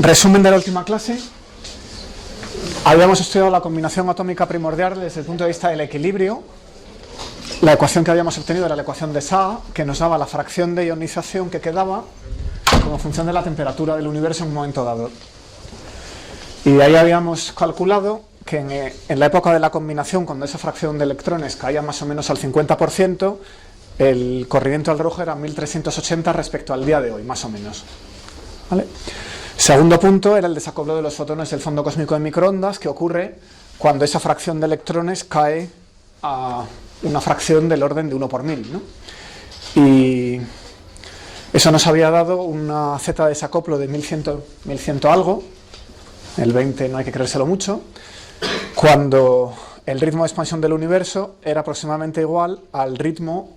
Resumen de la última clase. Habíamos estudiado la combinación atómica primordial desde el punto de vista del equilibrio. La ecuación que habíamos obtenido era la ecuación de Saa, que nos daba la fracción de ionización que quedaba como función de la temperatura del universo en un momento dado. Y de ahí habíamos calculado que en la época de la combinación, cuando esa fracción de electrones caía más o menos al 50%, el corrimiento al rojo era 1380 respecto al día de hoy, más o menos. ¿Vale? Segundo punto era el desacoplo de los fotones del fondo cósmico de microondas, que ocurre cuando esa fracción de electrones cae a una fracción del orden de 1 por 1000, ¿no? Y eso nos había dado una z de desacoplo de 1100 algo, el 20 no hay que creérselo mucho, cuando el ritmo de expansión del universo era aproximadamente igual al ritmo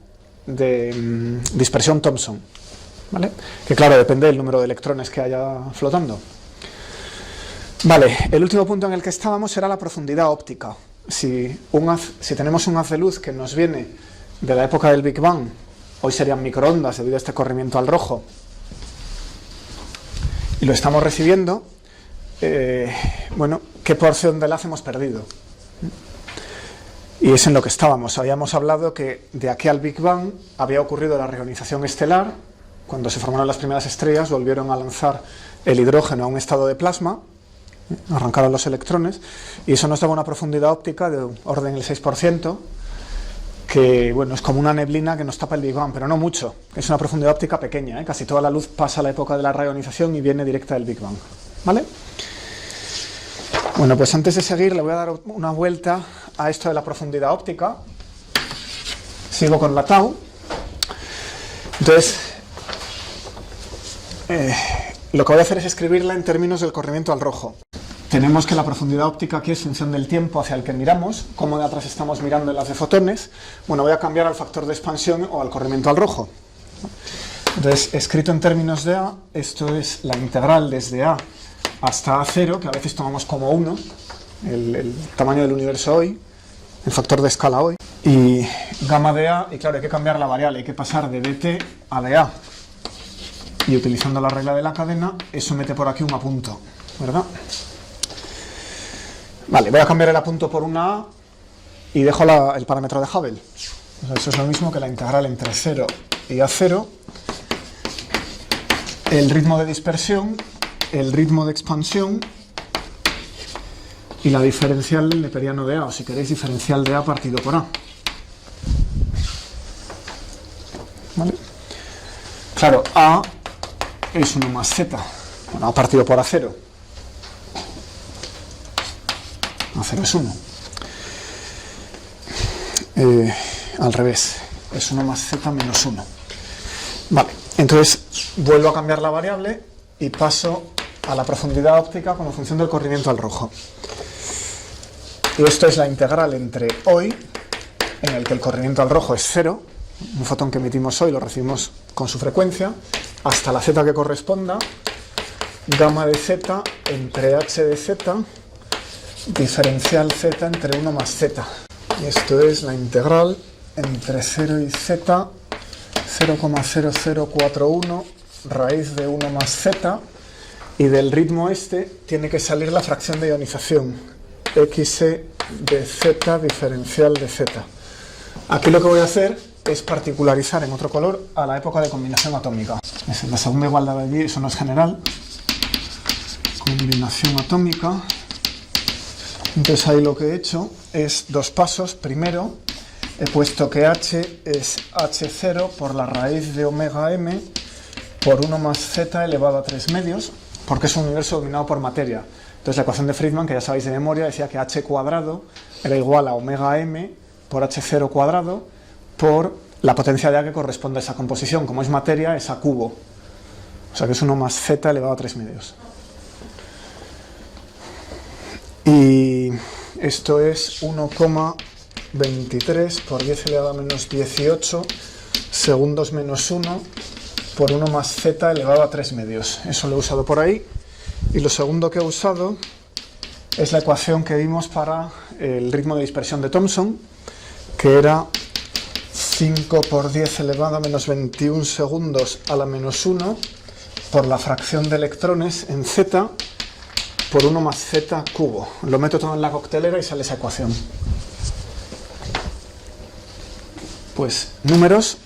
de dispersión Thomson, ¿vale? Que claro, depende del número de electrones que haya flotando. Vale, el último punto en el que estábamos era la profundidad óptica. Si tenemos un haz de luz que nos viene de la época del Big Bang, hoy serían microondas debido a este corrimiento al rojo, y lo estamos recibiendo, bueno, ¿qué porción del haz hemos perdido? Y es en lo que estábamos. Habíamos hablado que de aquí al Big Bang había ocurrido la reionización estelar. Cuando se formaron las primeras estrellas, volvieron a lanzar el hidrógeno a un estado de plasma, arrancaron los electrones, y eso nos daba una profundidad óptica de orden del 6%, que bueno, es como una neblina que nos tapa el Big Bang, pero no mucho. Es una profundidad óptica pequeña, ¿eh? Casi toda la luz pasa a la época de la reionización y viene directa del Big Bang, ¿vale? Bueno, pues antes de seguir le voy a dar una vuelta a esto de la profundidad óptica. Sigo con la tau. Entonces, lo que voy a hacer es escribirla en términos del corrimiento al rojo. Tenemos que la profundidad óptica aquí es función del tiempo hacia el que miramos, como de atrás estamos mirando en las de fotones. Bueno, voy a cambiar al factor de expansión o al corrimiento al rojo. Entonces, escrito en términos de A, esto es la integral desde A hasta A0, que a veces tomamos como 1, el tamaño del universo hoy, el factor de escala hoy, y gamma de A, y claro, hay que cambiar la variable, hay que pasar de dt a dA. Y utilizando la regla de la cadena, eso mete por aquí un apunto, ¿verdad? Vale, voy a cambiar el apunto por una A y dejo el parámetro de Hubble. O sea, eso es lo mismo que la integral entre 0 y A0, el ritmo de dispersión, el ritmo de expansión y la diferencial del neperiano de A, o si queréis, diferencial de A partido por A. ¿Vale? Claro, A es 1 más Z. Bueno, A partido por A0. A0 es 1. Al revés, es 1 más Z menos 1. Vale, entonces vuelvo a cambiar la variable y paso a la profundidad óptica como función del corrimiento al rojo. Y esto es la integral entre hoy, en el que el corrimiento al rojo es 0, un fotón que emitimos hoy lo recibimos con su frecuencia, hasta la z que corresponda, gamma de z entre h de z, diferencial z entre 1 más z. Y esto es la integral entre 0 y z, 0,0041 raíz de 1 más z, y del ritmo este tiene que salir la fracción de ionización, xe de z diferencial de z. Aquí lo que voy a hacer es particularizar en otro color a la época de combinación atómica. Es la segunda igualdad de allí, eso no es general. Combinación atómica. Entonces ahí lo que he hecho es dos pasos. Primero, he puesto que h es h0 por la raíz de omega m por 1 más z elevado a 3 medios, porque es un universo dominado por materia. Entonces la ecuación de Friedman, que ya sabéis de memoria, decía que h cuadrado era igual a omega m por h0 cuadrado por la potencia de A que corresponde a esa composición. Como es materia, es A cubo. O sea que es 1 más z elevado a 3 medios. Y esto es 1,23 por 10 elevado a menos 18 segundos menos 1 por 1 más z elevado a 3 medios. Eso lo he usado por ahí. Y lo segundo que he usado es la ecuación que vimos para el ritmo de dispersión de Thomson, que era 5 por 10 elevado a menos 21 segundos a la menos 1 por la fracción de electrones en z por 1 más z cubo. Lo meto todo en la coctelera y sale esa ecuación. Pues números,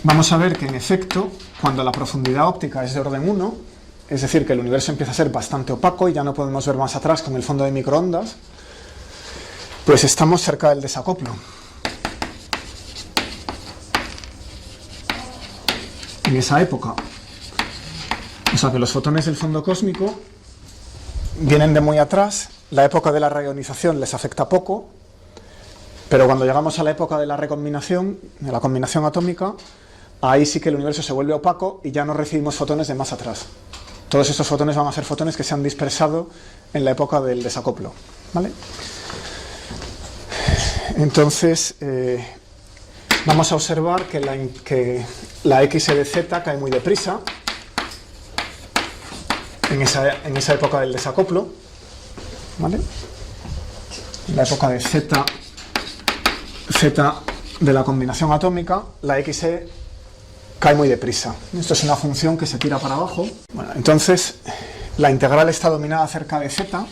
vamos a ver que en efecto, cuando la profundidad óptica es de orden 1, es decir, que el universo empieza a ser bastante opaco y ya no podemos ver más atrás con el fondo de microondas, pues estamos cerca del desacoplo. En esa época. O sea que los fotones del fondo cósmico vienen de muy atrás, la época de la raionización les afecta poco, pero cuando llegamos a la época de la recombinación, de la combinación atómica, ahí sí que el universo se vuelve opaco y ya no recibimos fotones de más atrás. Todos estos fotones van a ser fotones que se han dispersado en la época del desacoplo, ¿vale? Entonces, vamos a observar que la X de Z cae muy deprisa en esa época del desacoplo, ¿vale? En la época de Z de la combinación atómica, la XE cae muy deprisa. Esto es una función que se tira para abajo. Bueno, entonces, la integral está dominada cerca de Z,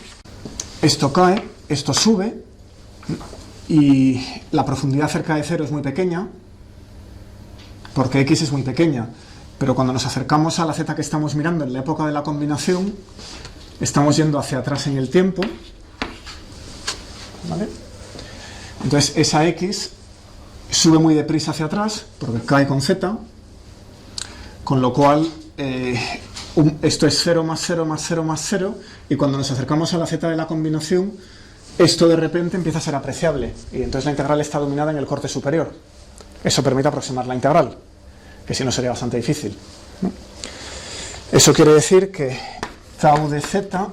esto cae, esto sube, y la profundidad cerca de cero es muy pequeña, porque X es muy pequeña, pero cuando nos acercamos a la Z que estamos mirando en la época de la combinación, estamos yendo hacia atrás en el tiempo, ¿vale? Entonces esa X sube muy deprisa hacia atrás, porque cae con Z, con lo cual esto es 0 más 0 más 0 más 0, y cuando nos acercamos a la Z de la combinación, esto de repente empieza a ser apreciable, y entonces la integral está dominada en el corte superior. Eso permite aproximar la integral, que si no sería bastante difícil, ¿no? Eso quiere decir que tau de z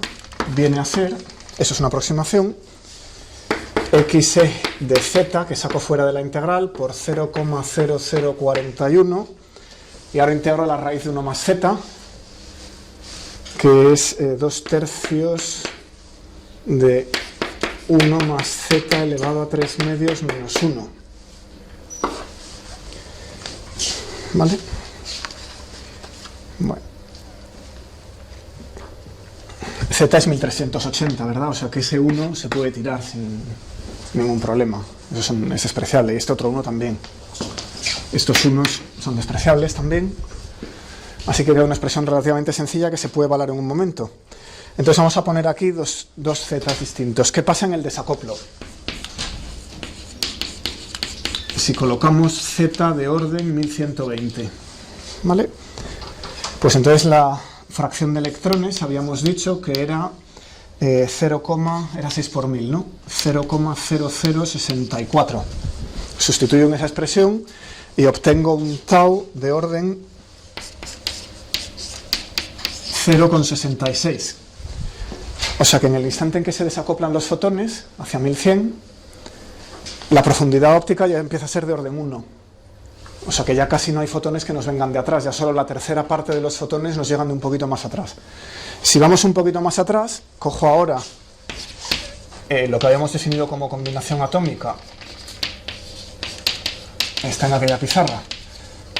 viene a ser, eso es una aproximación, xe de z, que saco fuera de la integral, por 0,0041, y ahora integro la raíz de 1 más z, que es 2 tercios de 1 más z elevado a 3 medios menos 1. ¿Vale? Bueno. Z es 1380, ¿verdad? O sea que ese 1 se puede tirar sin ningún problema. Eso es despreciable. Y este otro 1 también. Estos unos son despreciables también. Así que queda una expresión relativamente sencilla que se puede evaluar en un momento. Entonces vamos a poner aquí dos z distintos. ¿Qué pasa en el desacoplo? Si colocamos z de orden 1120, ¿vale? Pues entonces la fracción de electrones habíamos dicho que era 0, era 6 por 1000, ¿no? 0,0064. Sustituyo en esa expresión y obtengo un tau de orden 0,66. O sea que en el instante en que se desacoplan los fotones, hacia 1100, la profundidad óptica ya empieza a ser de orden 1. O sea que ya casi no hay fotones que nos vengan de atrás, ya solo la tercera parte de los fotones nos llegan de un poquito más atrás. Si vamos un poquito más atrás, cojo ahora lo que habíamos definido como combinación atómica, está en aquella pizarra,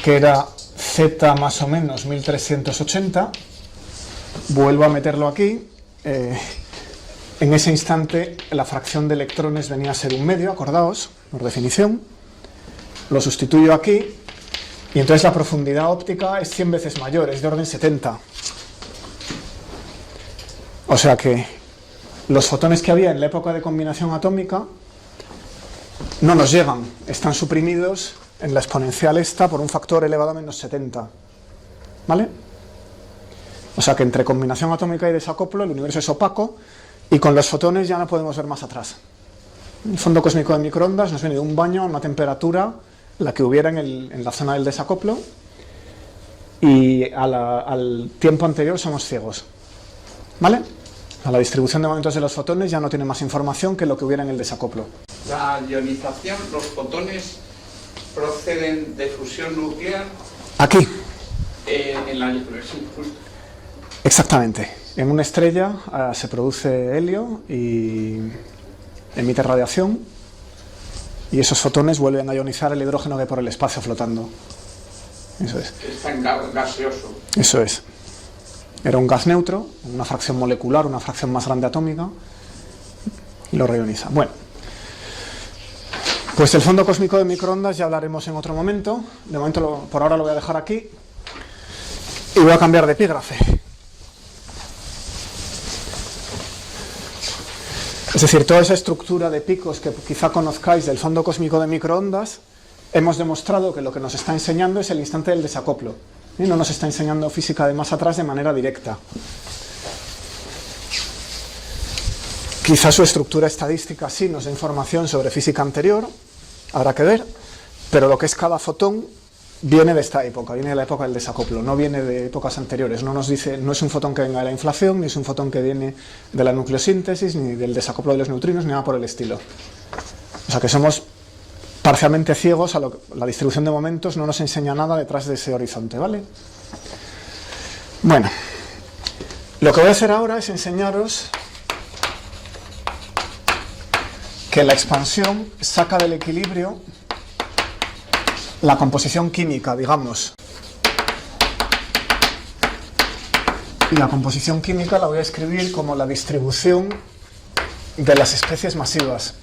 que era Z más o menos 1380, vuelvo a meterlo aquí. En ese instante la fracción de electrones venía a ser 1 medio, acordaos, por definición. Lo sustituyo aquí y entonces la profundidad óptica es 100 veces mayor, es de orden 70. O sea que los fotones que había en la época de combinación atómica no nos llegan, están suprimidos en la exponencial esta por un factor elevado a menos 70. ¿Vale? O sea que entre combinación atómica y desacoplo el universo es opaco y con los fotones ya no podemos ver más atrás. El fondo cósmico de microondas nos viene de un baño a una temperatura, la que hubiera en la zona del desacoplo, y al tiempo anterior somos ciegos. ¿Vale? A la distribución de momentos de los fotones ya no tiene más información que lo que hubiera en el desacoplo. La ionización, los fotones proceden de fusión nuclear. Aquí. En la sí, justo. Exactamente. En una estrella se produce helio y emite radiación y esos fotones vuelven a ionizar el hidrógeno que hay por el espacio flotando. Eso es. Está en gaseoso. Eso es. Era un gas neutro, una fracción molecular, una fracción más grande atómica, y lo reioniza. Bueno, pues el fondo cósmico de microondas ya hablaremos en otro momento. De momento, por ahora lo voy a dejar aquí y voy a cambiar de epígrafe. Es decir, toda esa estructura de picos que quizá conozcáis del fondo cósmico de microondas, hemos demostrado que lo que nos está enseñando es el instante del desacoplo. Y no nos está enseñando física de más atrás de manera directa. Quizá su estructura estadística sí nos da información sobre física anterior, habrá que ver, pero lo que es cada fotón viene de esta época, viene de la época del desacoplo, no viene de épocas anteriores. No nos dice, no es un fotón que venga de la inflación, ni es un fotón que viene de la nucleosíntesis, ni del desacoplo de los neutrinos, ni nada por el estilo. O sea que somos parcialmente ciegos a la distribución de momentos, no nos enseña nada detrás de ese horizonte, ¿vale? Bueno, lo que voy a hacer ahora es enseñaros que la expansión saca del equilibrio la composición química, digamos. Y la composición química la voy a escribir como la distribución de las especies masivas.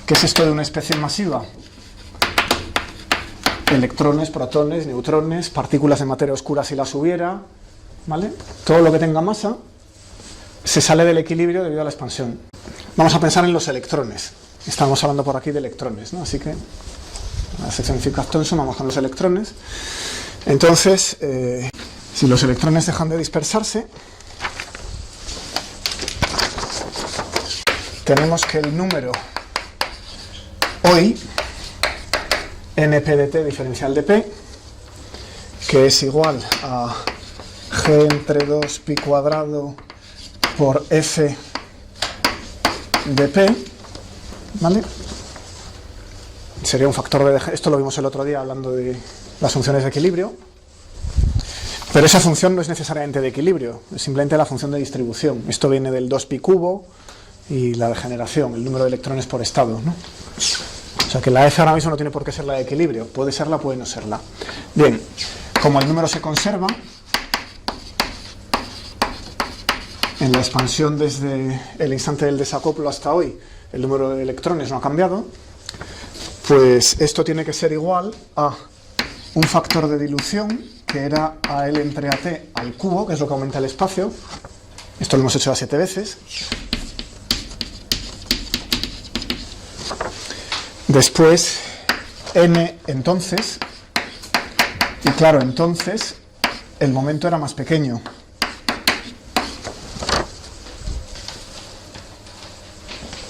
¿Qué es esto de una especie masiva? Electrones, protones, neutrones, partículas de materia oscura si las hubiera, ¿vale? Todo lo que tenga masa se sale del equilibrio debido a la expansión. Vamos a pensar en los electrones. Estamos hablando por aquí de electrones, ¿no? Así que la sección de Thomson, vamos con los electrones. Entonces, si los electrones dejan de dispersarse, tenemos que el número hoy, np de t diferencial de p, que es igual a g entre 2 pi cuadrado por f de p, ¿vale? Sería un factor de... Esto lo vimos el otro día hablando de las funciones de equilibrio, pero esa función no es necesariamente de equilibrio, es simplemente la función de distribución. Esto viene del 2pi cubo y la degeneración, el número de electrones por estado, ¿no? O sea que la F ahora mismo no tiene por qué ser la de equilibrio, puede serla, puede no serla. Bien, como el número se conserva, en la expansión desde el instante del desacoplo hasta hoy, el número de electrones no ha cambiado, pues esto tiene que ser igual a un factor de dilución, que era AL entre AT al cubo, que es lo que aumenta el espacio. Esto lo hemos hecho ya 7 veces. Después, n entonces, y claro, entonces el momento era más pequeño.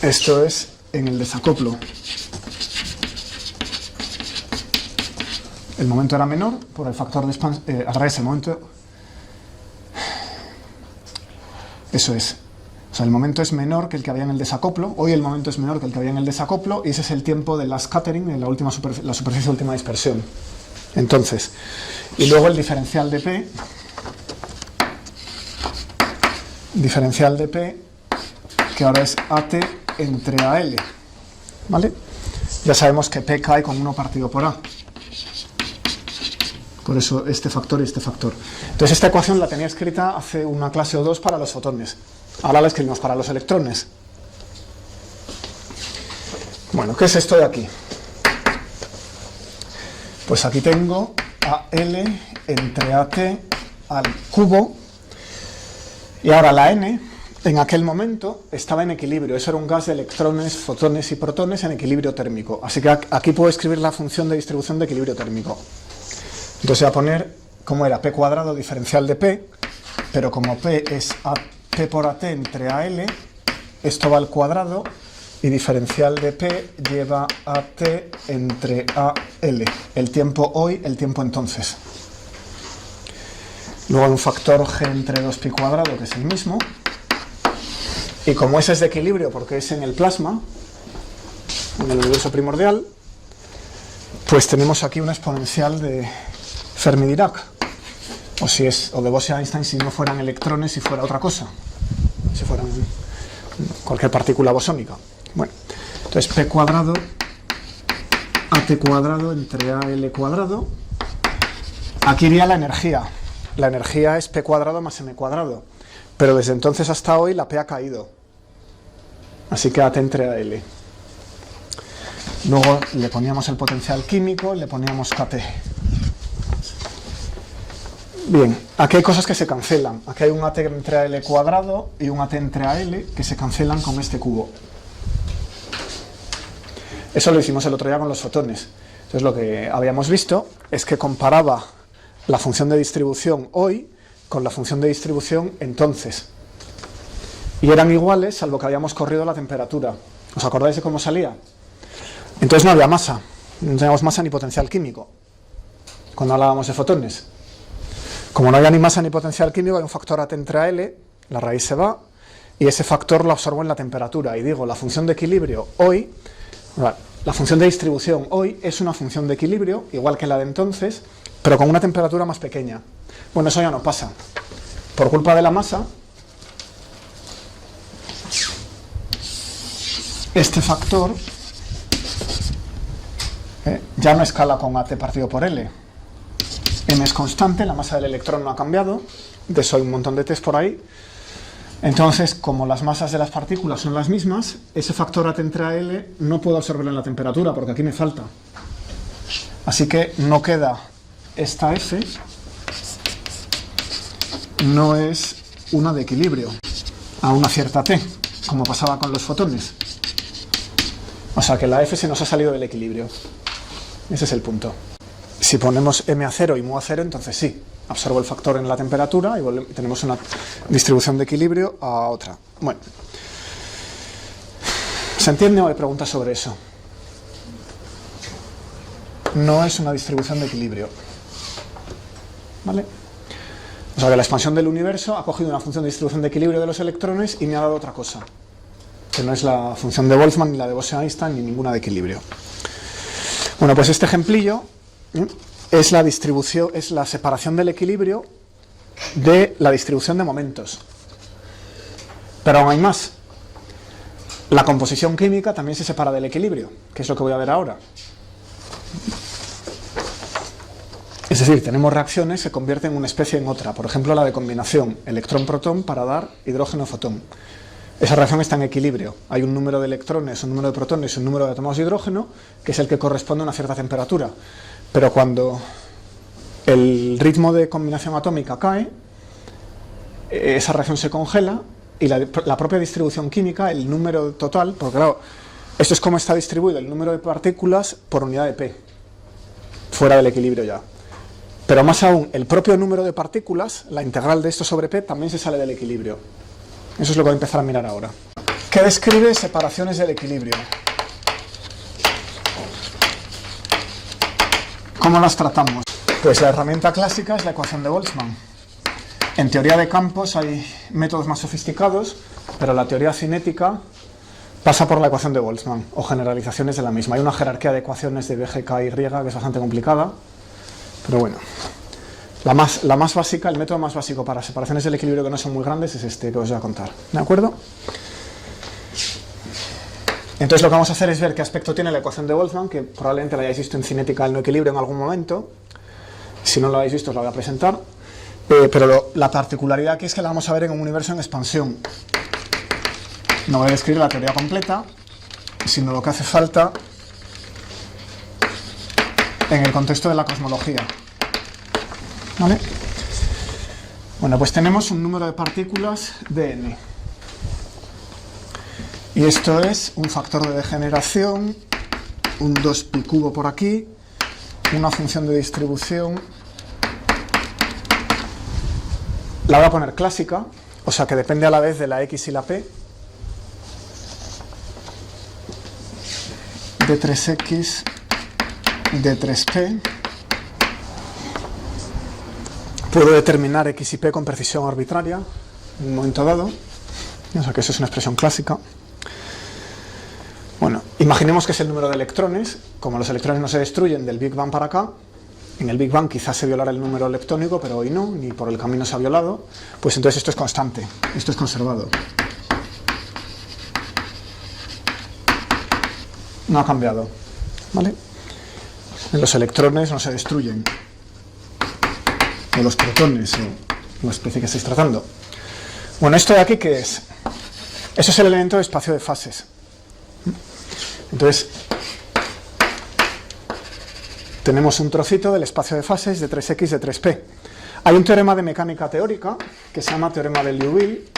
Esto es en el desacoplo. El momento era menor por el factor de expansión, al revés, el momento... Eso es. O sea, el momento es menor que el que había en el desacoplo. Hoy el momento es menor que el que había en el desacoplo y ese es el tiempo de la scattering, de la superficie de última dispersión. Entonces, y luego el diferencial de P, que ahora es AT entre AL, ¿vale? Ya sabemos que P cae con 1 partido por A. Por eso este factor y este factor. Entonces esta ecuación la tenía escrita hace una clase o dos para los fotones. Ahora la escribimos para los electrones. Bueno, ¿qué es esto de aquí? Pues aquí tengo AL entre AT al cubo. Y ahora la N, en aquel momento, estaba en equilibrio. Eso era un gas de electrones, fotones y protones en equilibrio térmico. Así que aquí puedo escribir la función de distribución de equilibrio térmico. Entonces voy a poner, ¿cómo era? P cuadrado diferencial de P, pero como P es P por AT entre AL, esto va al cuadrado y diferencial de P lleva AT entre AL. El tiempo hoy, el tiempo entonces. Luego hay un factor G entre 2pi cuadrado, que es el mismo. Y como ese es de equilibrio porque es en el plasma, en el universo primordial, pues tenemos aquí una exponencial de Fermi-Dirac, o de Bose-Einstein si no fueran electrones, si fuera otra cosa, si fueran cualquier partícula bosónica. Bueno, entonces P cuadrado, AT cuadrado entre AL cuadrado. Aquí iría la energía. la energía es P cuadrado más M cuadrado, pero desde entonces hasta hoy la P ha caído, así que AT entre AL. Luego le poníamos el potencial químico, le poníamos KT. Bien, aquí hay cosas que se cancelan. Aquí hay un AT entre AL cuadrado y un AT entre AL que se cancelan con este cubo. Eso lo hicimos el otro día con los fotones. Entonces lo que habíamos visto es que comparaba la función de distribución hoy con la función de distribución entonces. Y eran iguales, salvo que habíamos corrido la temperatura. ¿Os acordáis de cómo salía? Entonces no había masa. No teníamos masa ni potencial químico cuando hablábamos de fotones. Como no había ni masa ni potencial químico, hay un factor AT entre AL, la raíz se va, y ese factor lo absorbo en la temperatura. Y digo, la función de equilibrio hoy, la función de distribución hoy es una función de equilibrio, igual que la de entonces, pero con una temperatura más pequeña. Bueno, eso ya no pasa. Por culpa de la masa, este factor ya no escala con AT partido por L. M es constante, la masa del electrón no ha cambiado, de eso hay un montón de test por ahí. Entonces, como las masas de las partículas son las mismas, ese factor AT entre AL no puedo absorberlo en la temperatura, porque aquí me falta. Así que no queda esta F, no es una de equilibrio a una cierta T, como pasaba con los fotones. O sea que la F se nos ha salido del equilibrio. Ese es el punto. Si ponemos M a 0 y mu a 0, entonces sí, absorbo el factor en la temperatura y tenemos una distribución de equilibrio a otra. Bueno, ¿se entiende o hay preguntas sobre eso? No es una distribución de equilibrio, ¿vale? O sea que la expansión del universo ha cogido una función de distribución de equilibrio de los electrones y me ha dado otra cosa, que no es la función de Boltzmann, ni la de Bose-Einstein, ni ninguna de equilibrio. Bueno, pues este ejemplillo es la distribución, es la separación del equilibrio de la distribución de momentos. Pero aún hay más. La composición química también se separa del equilibrio, que es lo que voy a ver ahora. Es decir, tenemos reacciones que convierten una especie en otra. Por ejemplo, la de combinación electrón-protón para dar hidrógeno-fotón. Esa reacción está en equilibrio. Hay un número de electrones, un número de protones y un número de átomos de hidrógeno, que es el que corresponde a una cierta temperatura. Pero cuando el ritmo de combinación atómica cae, esa reacción se congela y la propia distribución química, el número total, porque claro, esto es como está distribuido el número de partículas por unidad de P, fuera del equilibrio ya. Pero más aún, el propio número de partículas, la integral de esto sobre P, también se sale del equilibrio. Eso es lo que voy a empezar a mirar ahora. ¿Qué describe separaciones del equilibrio? ¿Cómo las tratamos? Pues la herramienta clásica es la ecuación de Boltzmann. En teoría de campos hay métodos más sofisticados, pero la teoría cinética pasa por la ecuación de Boltzmann, o generalizaciones de la misma. Hay una jerarquía de ecuaciones de BGKY que es bastante complicada, pero bueno. La más básica, el método más básico para separaciones del equilibrio que no son muy grandes es este que os voy a contar. ¿De acuerdo? Entonces lo que vamos a hacer es ver qué aspecto tiene la ecuación de Boltzmann, que probablemente la hayáis visto en cinética del no equilibrio en algún momento. Si no lo habéis visto os la voy a presentar. Pero la particularidad aquí es que la vamos a ver en un universo en expansión. No voy a describir la teoría completa, sino lo que hace falta en el contexto de la cosmología. ¿Vale? Bueno, pues tenemos un número de partículas de n. Y esto es un factor de degeneración, un 2pi cubo por aquí, una función de distribución. La voy a poner clásica, o sea que depende a la vez de la x y la p. De 3x, de 3p. Puedo determinar x y p con precisión arbitraria en un momento dado. O sea que eso es una expresión clásica. Bueno, imaginemos que es el número de electrones. Como los electrones no se destruyen del Big Bang para acá, en el Big Bang quizás se violara el número leptónico, pero hoy no, ni por el camino se ha violado, pues entonces esto es constante, esto es conservado. No ha cambiado, ¿vale? Los electrones no se destruyen. o los protones, o la especie que estáis tratando. Bueno, ¿esto de aquí qué es? Eso es el elemento de espacio de fases. Entonces, tenemos un trocito del espacio de fases de 3x de 3p. Hay un teorema de mecánica teórica que se llama teorema de Liouville.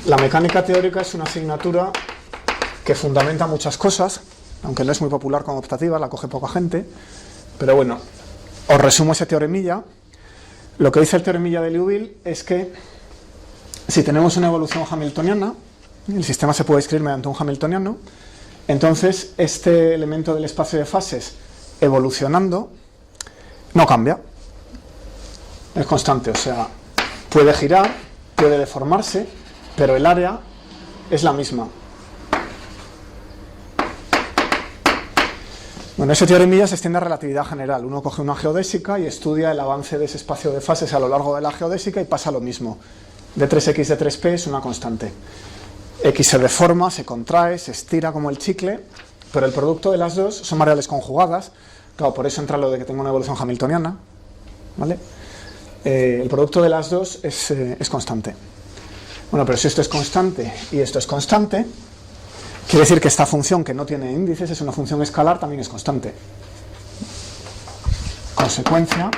La mecánica teórica es una asignatura que fundamenta muchas cosas, aunque no es muy popular como optativa, la coge poca gente, pero bueno, os resumo ese teoremilla. Lo que dice el teoremilla de Liouville es que si tenemos una evolución hamiltoniana, el sistema se puede escribir mediante un hamiltoniano, entonces este elemento del espacio de fases evolucionando no cambia, es constante, o sea, puede girar, puede deformarse, pero el área es la misma. Bueno, ese teoremilla se extiende a relatividad general. Uno coge una geodésica y estudia el avance de ese espacio de fases a lo largo de la geodésica y pasa lo mismo. De 3x de 3p es una constante. X se deforma, se contrae, se estira como el chicle, pero el producto de las dos son variables conjugadas. Claro, por eso entra lo de que tengo una evolución hamiltoniana, ¿vale? El producto de las dos es constante. Bueno, pero si esto es constante y esto es constante, quiere decir que esta función que no tiene índices, es una función escalar, también es constante. Consecuencia,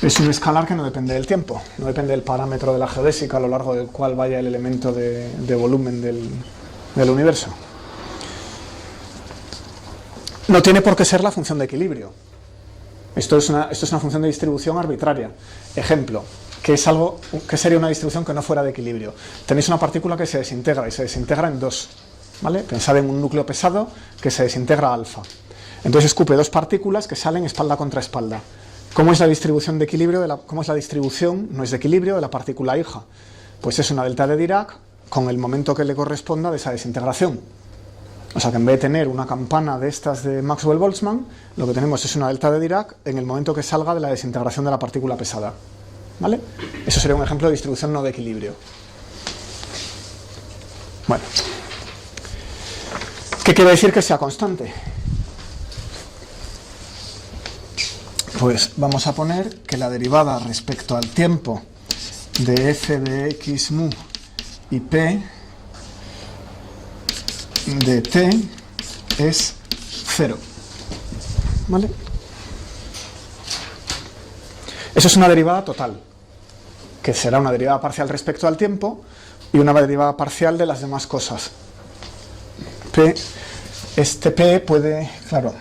es un escalar que no depende del tiempo, no depende del parámetro de la geodésica a lo largo del cual vaya el elemento de volumen del universo. No tiene por qué ser la función de equilibrio. Esto es una función de distribución arbitraria. Ejemplo, ¿qué sería una distribución que no fuera de equilibrio? Tenéis una partícula que se desintegra y se desintegra en dos, ¿vale? Pensad en un núcleo pesado que se desintegra a alfa. Entonces escupe dos partículas que salen espalda contra espalda. ¿Cómo es la distribución de equilibrio? ¿Cómo es la distribución, no es de equilibrio, de la partícula hija? Pues es una delta de Dirac con el momento que le corresponda de esa desintegración. O sea que en vez de tener una campana de estas de Maxwell-Boltzmann, lo que tenemos es una delta de Dirac en el momento que salga de la desintegración de la partícula pesada. ¿Vale? Eso sería un ejemplo de distribución no de equilibrio. Bueno. ¿Qué quiere decir que sea constante? Pues vamos a poner que la derivada respecto al tiempo de f de x mu y p de t es 0. ¿Vale? Eso es una derivada total, que será una derivada parcial respecto al tiempo y una derivada parcial de las demás cosas. Este P puede, claro,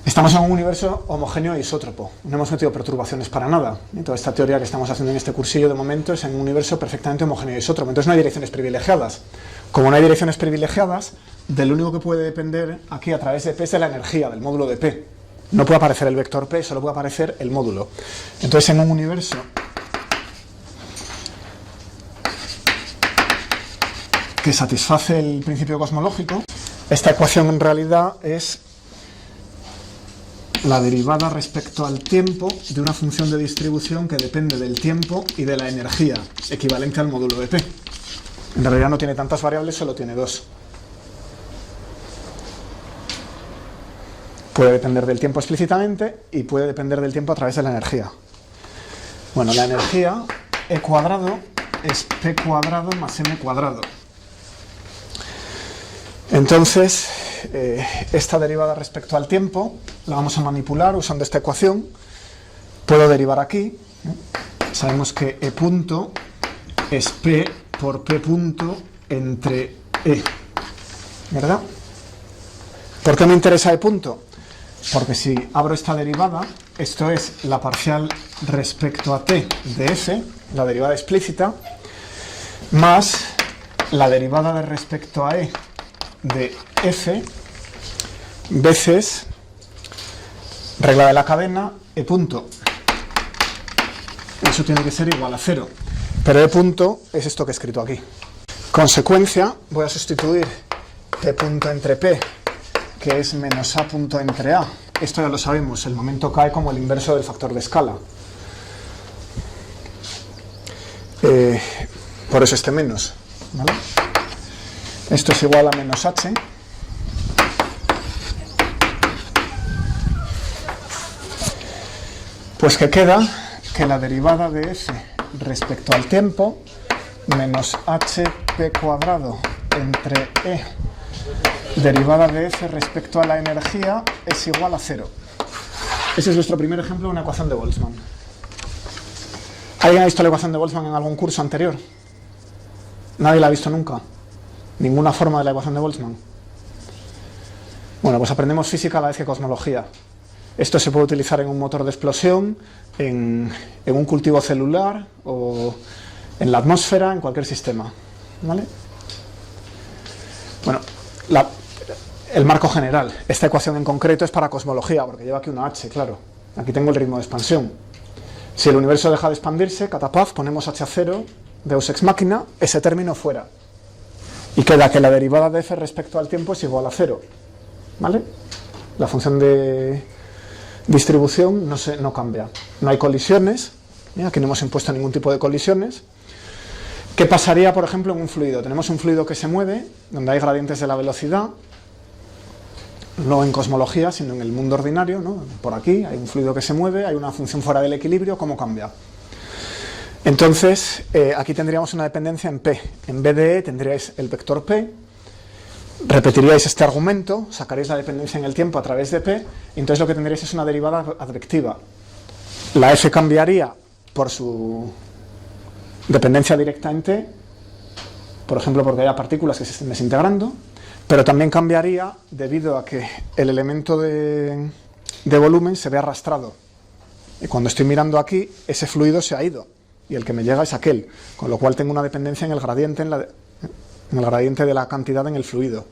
estamos en un universo homogéneo e isótropo, no hemos metido perturbaciones para nada. Y toda esta teoría que estamos haciendo en este cursillo de momento es en un universo perfectamente homogéneo e isótropo, entonces no hay direcciones privilegiadas. Como no hay direcciones privilegiadas, del único que puede depender aquí a través de P es de la energía, del módulo de P. No puede aparecer el vector P, solo puede aparecer el módulo. Entonces en un universo que satisface el principio cosmológico, esta ecuación en realidad es la derivada respecto al tiempo de una función de distribución que depende del tiempo y de la energía, equivalente al módulo de P. En realidad no tiene tantas variables, solo tiene dos. Puede depender del tiempo explícitamente y puede depender del tiempo a través de la energía. Bueno, la energía, E cuadrado, es P cuadrado más M cuadrado. Entonces, esta derivada respecto al tiempo la vamos a manipular usando esta ecuación. Puedo derivar aquí. Sabemos que E punto es P por P punto entre E. ¿Verdad? ¿Por qué me interesa E punto? Porque si abro esta derivada, esto es la parcial respecto a t de f, la derivada explícita, más la derivada de respecto a e de f, veces regla de la cadena, e punto. Eso tiene que ser igual a 0. Pero e punto es esto que he escrito aquí. Consecuencia, voy a sustituir p punto entre p, que es menos a punto entre a. Esto ya lo sabemos, el momento cae como el inverso del factor de escala. Por eso este menos, ¿vale? Esto es igual a menos h Pues que queda que la derivada de f respecto al tiempo menos hp cuadrado entre e derivada de f respecto a la energía es igual a 0. Ese es nuestro primer ejemplo de una ecuación de Boltzmann. ¿Alguien ha visto la ecuación de Boltzmann en algún curso anterior? Nadie la ha visto nunca. Ninguna forma de la ecuación de Boltzmann. Bueno, pues aprendemos física a la vez que cosmología. Esto se puede utilizar en un motor de explosión, en un cultivo celular o en la atmósfera, en cualquier sistema. ¿Vale? Bueno, el marco general. Esta ecuación en concreto es para cosmología, porque lleva aquí una h, claro. Aquí tengo el ritmo de expansión. Si el universo deja de expandirse, catapaz, ponemos h a 0, deus ex machina, ese término fuera. Y queda que la derivada de f respecto al tiempo es igual a 0. ¿Vale? La función de distribución no cambia. No hay colisiones. Aquí no hemos impuesto ningún tipo de colisiones. ¿Qué pasaría, por ejemplo, en un fluido? Tenemos un fluido que se mueve, donde hay gradientes de la velocidad. No en cosmología, sino en el mundo ordinario, ¿no? Por aquí hay un fluido que se mueve, hay una función fuera del equilibrio, ¿cómo cambia? Entonces, aquí tendríamos una dependencia en P. En vez de E tendríais el vector P, repetiríais este argumento, sacaréis la dependencia en el tiempo a través de P, y entonces lo que tendríais es una derivada advectiva. La F cambiaría por su dependencia directa en T, por ejemplo porque haya partículas que se estén desintegrando, pero también cambiaría debido a que el elemento de volumen se ve arrastrado. Y cuando estoy mirando aquí, ese fluido se ha ido, y el que me llega es aquel, con lo cual tengo una dependencia en el gradiente, en el gradiente de la cantidad en el fluido.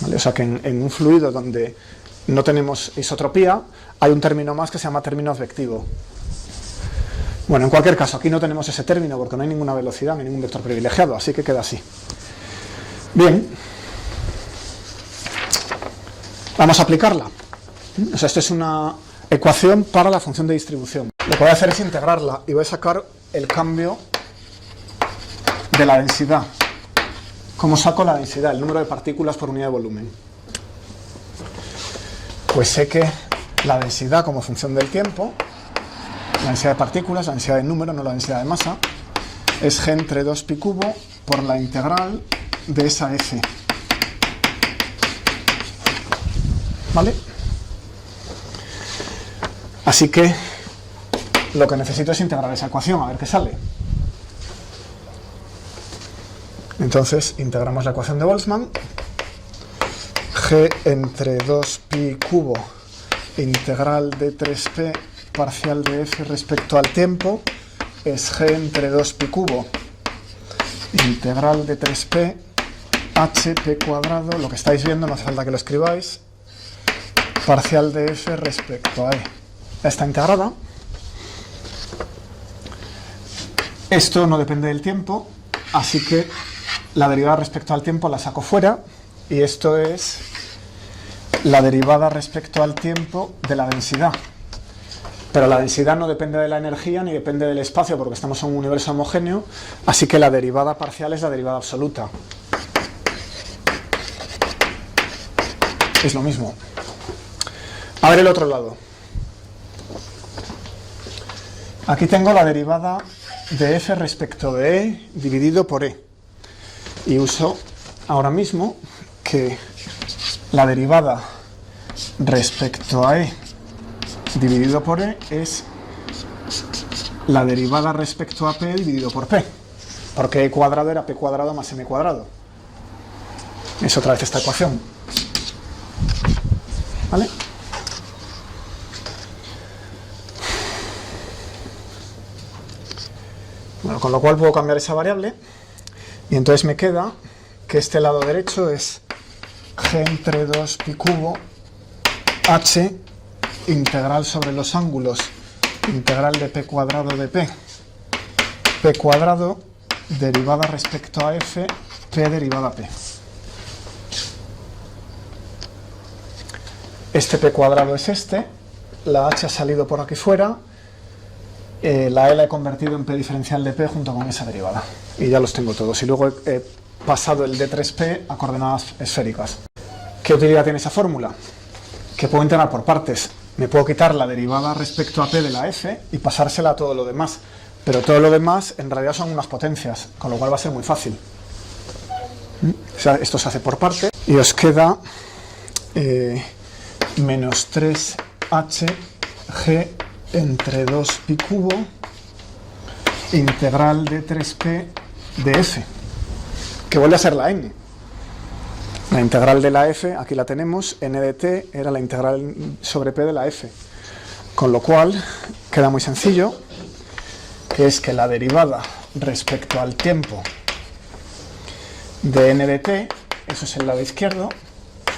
¿Vale? O sea que en un fluido donde no tenemos isotropía, hay un término más que se llama término advectivo. Bueno, en cualquier caso, aquí no tenemos ese término porque no hay ninguna velocidad, ni ningún vector privilegiado, así que queda así. Bien. Vamos a aplicarla. O sea, esto es una ecuación para la función de distribución. Lo que voy a hacer es integrarla y voy a sacar el cambio de la densidad. ¿Cómo saco la densidad? El número de partículas por unidad de volumen. Pues sé que la densidad como función del tiempo, la densidad de partículas, la densidad de número, no la densidad de masa, es g entre 2pi cubo por la integral de esa f. ¿Vale? Así que lo que necesito es integrar esa ecuación, a ver qué sale. Entonces, integramos la ecuación de Boltzmann. G entre 2pi cubo integral de 3p parcial de f respecto al tiempo es g entre 2pi cubo integral de 3p hp cuadrado, lo que estáis viendo, no hace falta que lo escribáis, parcial de f respecto a e. Está integrada. Esto no depende del tiempo, así que la derivada respecto al tiempo la saco fuera, y esto es la derivada respecto al tiempo de la densidad. Pero la densidad no depende de la energía ni depende del espacio, porque estamos en un universo homogéneo, así que la derivada parcial es la derivada absoluta. Es lo mismo. A ver el otro lado. Aquí tengo la derivada de f respecto de e dividido por e. Y uso ahora mismo que la derivada respecto a e dividido por e es la derivada respecto a p dividido por p. Porque e cuadrado era p cuadrado más m cuadrado. Es otra vez esta ecuación. ¿Vale? Bueno, con lo cual puedo cambiar esa variable y entonces me queda que este lado derecho es g entre 2pi cubo h integral sobre los ángulos integral de p cuadrado de p cuadrado derivada respecto a f p derivada p. Este p cuadrado es este, la h ha salido por aquí fuera, la e la he convertido en p diferencial de p junto con esa derivada. Y ya los tengo todos. Y luego he pasado el d3p a coordenadas esféricas. ¿Qué utilidad tiene esa fórmula? Que puedo integrar por partes. me puedo quitar la derivada respecto a p de la f y pasársela a todo lo demás. Pero todo lo demás en realidad son unas potencias, con lo cual va a ser muy fácil. O sea, esto se hace por parte y os queda menos 3h g entre 2pi cubo integral de 3p de f, que vuelve a ser la n. La integral de la f, aquí la tenemos, n de t era la integral sobre p de la f, con lo cual queda muy sencillo, que es que la derivada respecto al tiempo de n de t, eso es el lado izquierdo,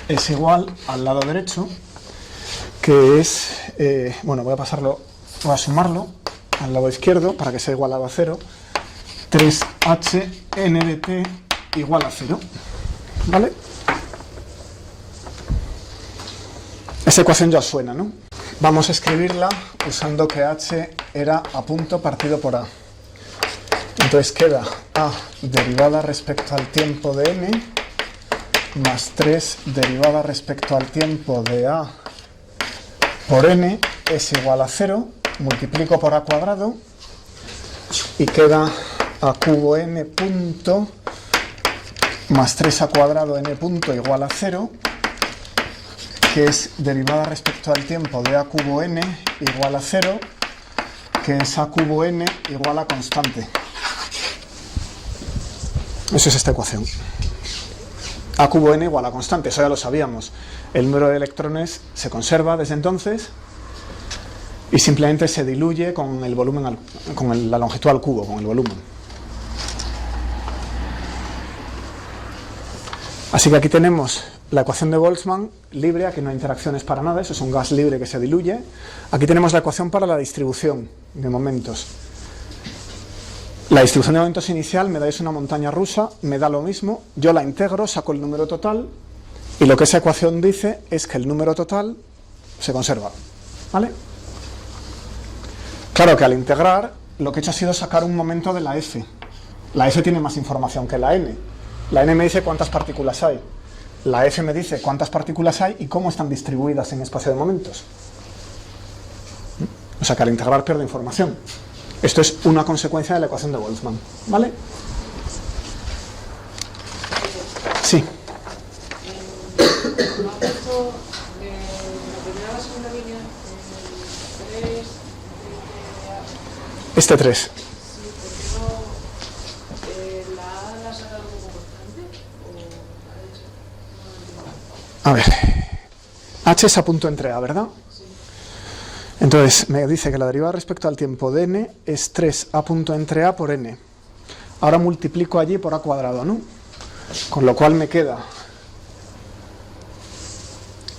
es igual al lado derecho, que es, bueno, voy a sumarlo al lado izquierdo para que sea igualado a 0, 3h n de t igual a 0, ¿vale? Esa ecuación ya os suena, ¿no? Vamos a escribirla usando que h era a punto partido por a. Entonces queda a derivada respecto al tiempo de n más 3 derivada respecto al tiempo de a por n es igual a 0, multiplico por a cuadrado y queda a cubo n punto más 3a cuadrado n punto igual a 0, que es derivada respecto al tiempo de a cubo n igual a 0, que es a cubo n igual a constante. Eso es esta ecuación. A cubo n igual a constante, eso ya lo sabíamos. El número de electrones se conserva desde entonces y simplemente se diluye con el volumen, la longitud al cubo, con el volumen. Así que aquí tenemos la ecuación de Boltzmann libre, aquí no hay interacciones para nada, eso es un gas libre que se diluye. Aquí tenemos la ecuación para la distribución de momentos. La distribución de momentos inicial me dais una montaña rusa, me da lo mismo, yo la integro, saco el número total y lo que esa ecuación dice es que el número total se conserva, ¿vale? Claro que al integrar lo que he hecho ha sido sacar un momento de la f. La f tiene más información que la n. La n me dice cuántas partículas hay. La f me dice cuántas partículas hay y cómo están distribuidas en espacio de momentos. O sea que al integrar pierde información. Esto es una consecuencia de la ecuación de Boltzmann, ¿vale? Sí. Este 3. A ver, h es a punto entre a, ¿verdad? Entonces me dice que la derivada respecto al tiempo de n es 3 a punto entre a por n. Ahora multiplico allí por a cuadrado, ¿no? Con lo cual me queda...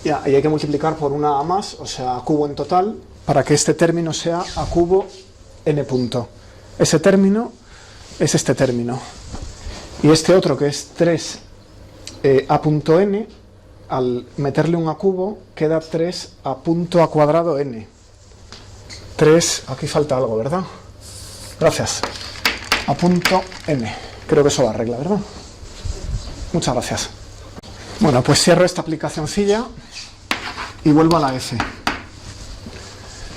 y hay que multiplicar por una a más, o sea, a cubo en total, para que este término sea a cubo n punto. Ese término es este término. Y este otro, que es 3 a punto n, al meterle un a cubo, queda 3 a punto a cuadrado n. 3, aquí falta algo, ¿verdad? Gracias. A punto n. Creo que eso lo arregla, ¿verdad? Muchas gracias. Bueno, pues cierro esta aplicacioncilla y vuelvo a la f.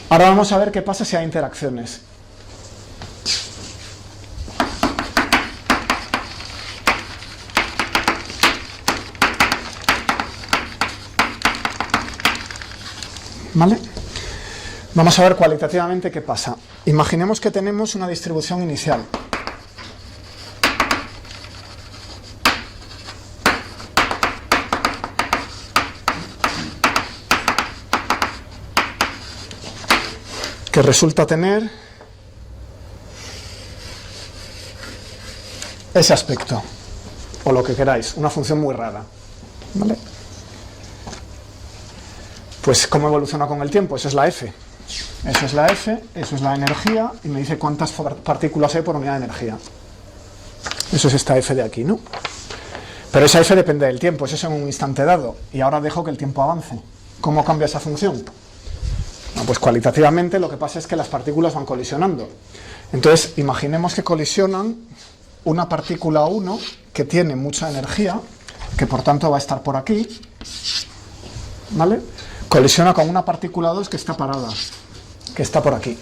Ahora vamos a ver qué pasa si hay interacciones. ¿Vale? Vamos a ver cualitativamente qué pasa. Imaginemos que tenemos una distribución inicial. Que resulta tener ese aspecto, o lo que queráis, una función muy rara, ¿vale? Pues ¿cómo evoluciona con el tiempo? Eso es la f. Eso es la f, eso es la energía, y me dice cuántas partículas hay por unidad de energía. Eso es esta f de aquí, ¿no? Pero esa f depende del tiempo, eso es en un instante dado, y ahora dejo que el tiempo avance. ¿Cómo cambia esa función? Bueno, pues cualitativamente lo que pasa es que las partículas van colisionando. Entonces, imaginemos que colisionan una partícula 1 que tiene mucha energía, que por tanto va a estar por aquí, ¿vale? colisiona con una partícula 2 que está parada, que está por aquí.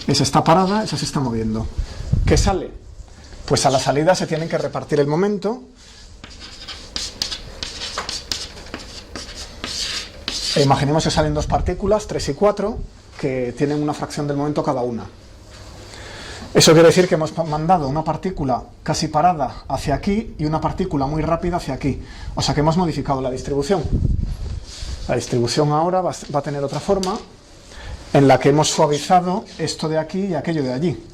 Esa está parada, esa se está moviendo. ¿Qué sale? Pues a la salida se tienen que repartir el momento. E imaginemos que salen dos partículas, 3 y 4, que tienen una fracción del momento cada una. Eso quiere decir que hemos mandado una partícula casi parada hacia aquí y una partícula muy rápida hacia aquí. O sea que hemos modificado la distribución. La distribución ahora va a tener otra forma, en la que hemos suavizado esto de aquí y aquello de allí.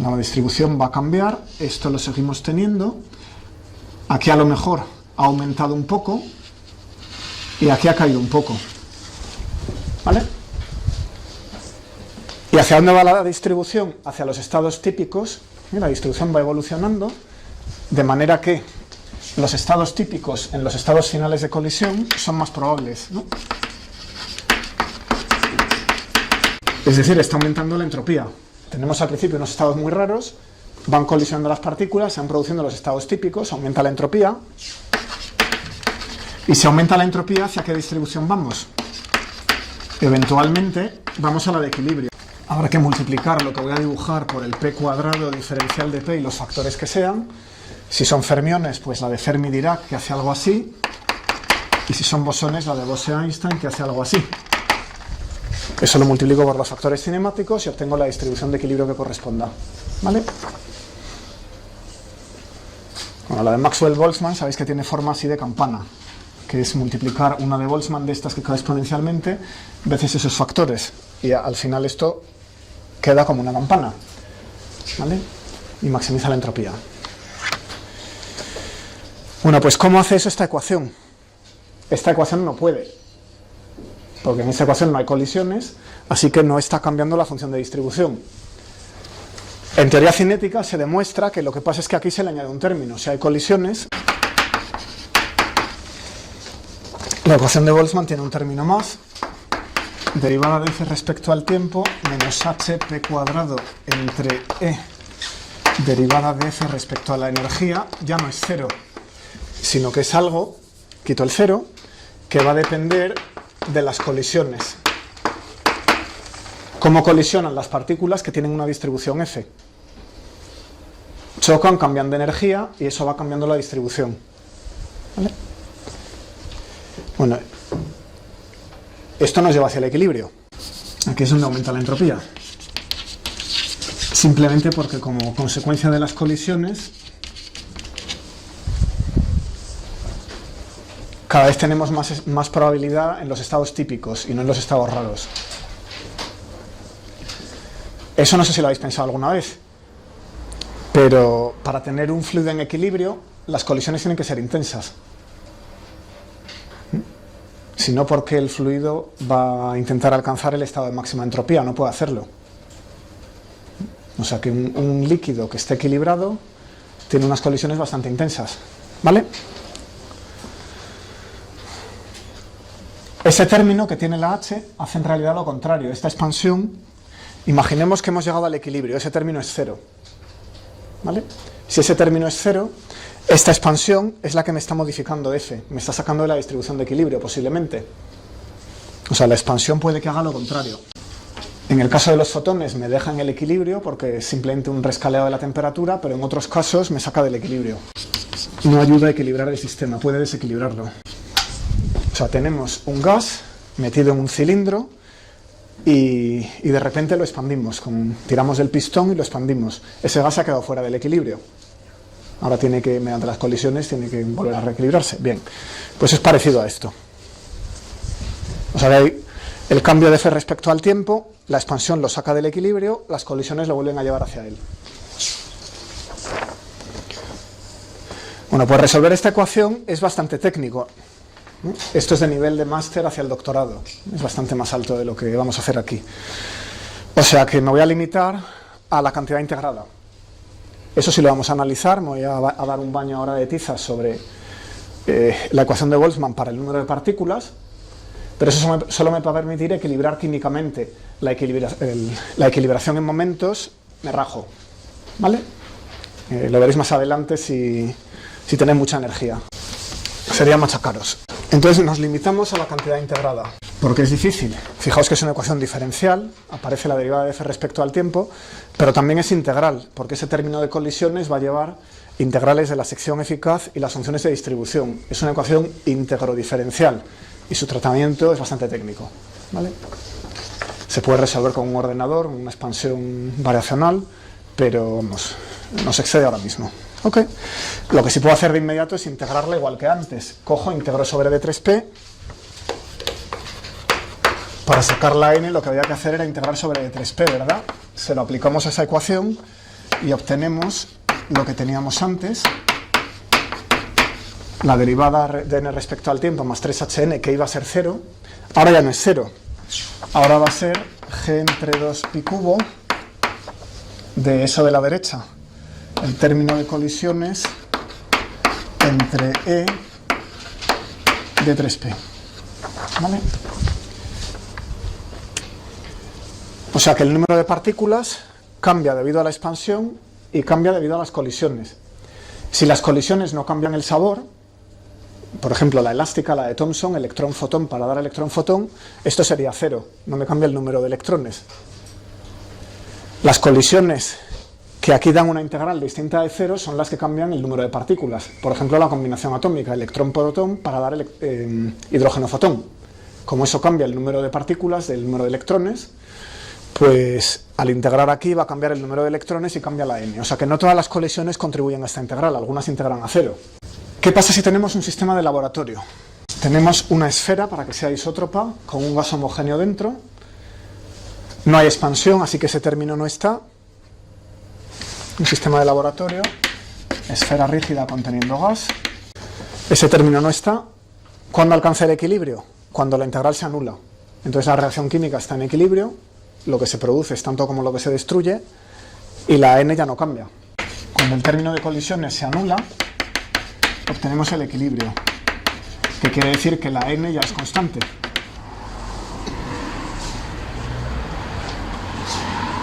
La distribución va a cambiar, esto lo seguimos teniendo, aquí a lo mejor ha aumentado un poco y aquí ha caído un poco, ¿vale? ¿Y hacia dónde va la distribución? Hacia los estados típicos. La distribución va evolucionando de manera que los estados típicos en los estados finales de colisión son más probables, ¿no? Es decir, está aumentando la entropía. Tenemos al principio unos estados muy raros, van colisionando las partículas, se van produciendo los estados típicos, aumenta la entropía. Y si aumenta la entropía, ¿hacia qué distribución vamos? Eventualmente vamos a la de equilibrio. Habrá que multiplicar lo que voy a dibujar por el p cuadrado diferencial de p y los factores que sean. Si son fermiones, pues la de Fermi-Dirac, que hace algo así. Y si son bosones, la de Bose-Einstein, que hace algo así. Eso lo multiplico por los factores cinemáticos y obtengo la distribución de equilibrio que corresponda, ¿vale? Bueno, la de Maxwell-Boltzmann sabéis que tiene forma así de campana, que es multiplicar una de Boltzmann de estas que cae exponencialmente veces esos factores, y al final esto queda como una campana, ¿vale? Y maximiza la entropía. Bueno, pues ¿cómo hace eso esta ecuación? Esta ecuación no puede, porque en esta ecuación no hay colisiones, así que no está cambiando la función de distribución. En teoría cinética se demuestra que lo que pasa es que aquí se le añade un término. Si hay colisiones, la ecuación de Boltzmann tiene un término más, derivada de f respecto al tiempo, menos hp cuadrado entre e, derivada de f respecto a la energía, ya no es cero, sino que es algo, quito el cero, que va a depender de las colisiones. ¿Cómo colisionan las partículas que tienen una distribución f? Chocan, cambian de energía y eso va cambiando la distribución, ¿vale? Bueno, esto nos lleva hacia el equilibrio. Aquí es donde aumenta la entropía. Simplemente porque como consecuencia de las colisiones cada vez tenemos más probabilidad en los estados típicos y no en los estados raros. Eso no sé si lo habéis pensado alguna vez, pero para tener un fluido en equilibrio, las colisiones tienen que ser intensas. Si no, porque el fluido va a intentar alcanzar el estado de máxima entropía, no puede hacerlo. O sea que un líquido que esté equilibrado tiene unas colisiones bastante intensas, ¿vale? Ese término que tiene la H hace en realidad lo contrario. Esta expansión, imaginemos que hemos llegado al equilibrio, ese término es cero, ¿vale? Si ese término es cero, esta expansión es la que me está modificando f, me está sacando de la distribución de equilibrio posiblemente. O sea, la expansión puede que haga lo contrario. En el caso de los fotones me deja en el equilibrio porque es simplemente un rescaleo de la temperatura, pero en otros casos me saca del equilibrio. No ayuda a equilibrar el sistema, puede desequilibrarlo. O sea, tenemos un gas metido en un cilindro y de repente lo expandimos. Tiramos del pistón y lo expandimos. Ese gas se ha quedado fuera del equilibrio. Ahora tiene que, mediante las colisiones, tiene que volver a reequilibrarse. Bien, pues es parecido a esto. O sea, hay el cambio de f respecto al tiempo, la expansión lo saca del equilibrio, las colisiones lo vuelven a llevar hacia él. Bueno, pues resolver esta ecuación es bastante técnico. Esto es de nivel de máster hacia el doctorado. Es bastante más alto de lo que vamos a hacer aquí. O sea que me voy a limitar a la cantidad integrada. Eso sí lo vamos a analizar. Me voy a dar un baño ahora de tiza sobre la ecuación de Boltzmann para el número de partículas. Pero eso solo me va a permitir equilibrar químicamente la equilibración en momentos. Me rajo, ¿vale? Lo veréis más adelante si tenéis mucha energía. sería machacaros. Entonces nos limitamos a la cantidad integrada, porque es difícil. Fijaos que es una ecuación diferencial, aparece la derivada de f respecto al tiempo, pero también es integral, porque ese término de colisiones va a llevar integrales de la sección eficaz y las funciones de distribución. Es una ecuación íntegro-diferencial y su tratamiento es bastante técnico, ¿vale? Se puede resolver con un ordenador, una expansión variacional, pero vamos, no se excede ahora mismo. Ok. Lo que sí puedo hacer de inmediato es integrarla igual que antes. Cojo, integro sobre d3p. Para sacar la n lo que había que hacer era integrar sobre d3p, ¿verdad? Se lo aplicamos a esa ecuación y obtenemos lo que teníamos antes, la derivada de n respecto al tiempo más 3hn, que iba a ser 0, ahora ya no es 0, ahora va a ser g entre 2pi cubo de eso de la derecha, el término de colisiones entre e de 3p, ¿vale? O sea que el número de partículas cambia debido a la expansión y cambia debido a las colisiones. Si las colisiones no cambian el sabor, por ejemplo la elástica, la de Thomson, electrón-fotón para dar electrón-fotón, esto sería 0, no me cambia el número de electrones. Las colisiones que aquí dan una integral distinta de 0 son las que cambian el número de partículas. Por ejemplo, la combinación atómica electrón-protón para dar hidrógeno-fotón. Como eso cambia el número de partículas del número de electrones, pues al integrar aquí va a cambiar el número de electrones y cambia la n. O sea que no todas las colisiones contribuyen a esta integral, algunas integran a 0. ¿Qué pasa si tenemos un sistema de laboratorio? Tenemos una esfera para que sea isótropa con un gas homogéneo dentro. No hay expansión, así que ese término no está. Un sistema de laboratorio, esfera rígida conteniendo gas. Ese término no está. ¿Cuándo alcanza el equilibrio? Cuando la integral se anula. Entonces la reacción química está en equilibrio, lo que se produce es tanto como lo que se destruye, y la n ya no cambia. Cuando el término de colisiones se anula, obtenemos el equilibrio, que quiere decir que la n ya es constante.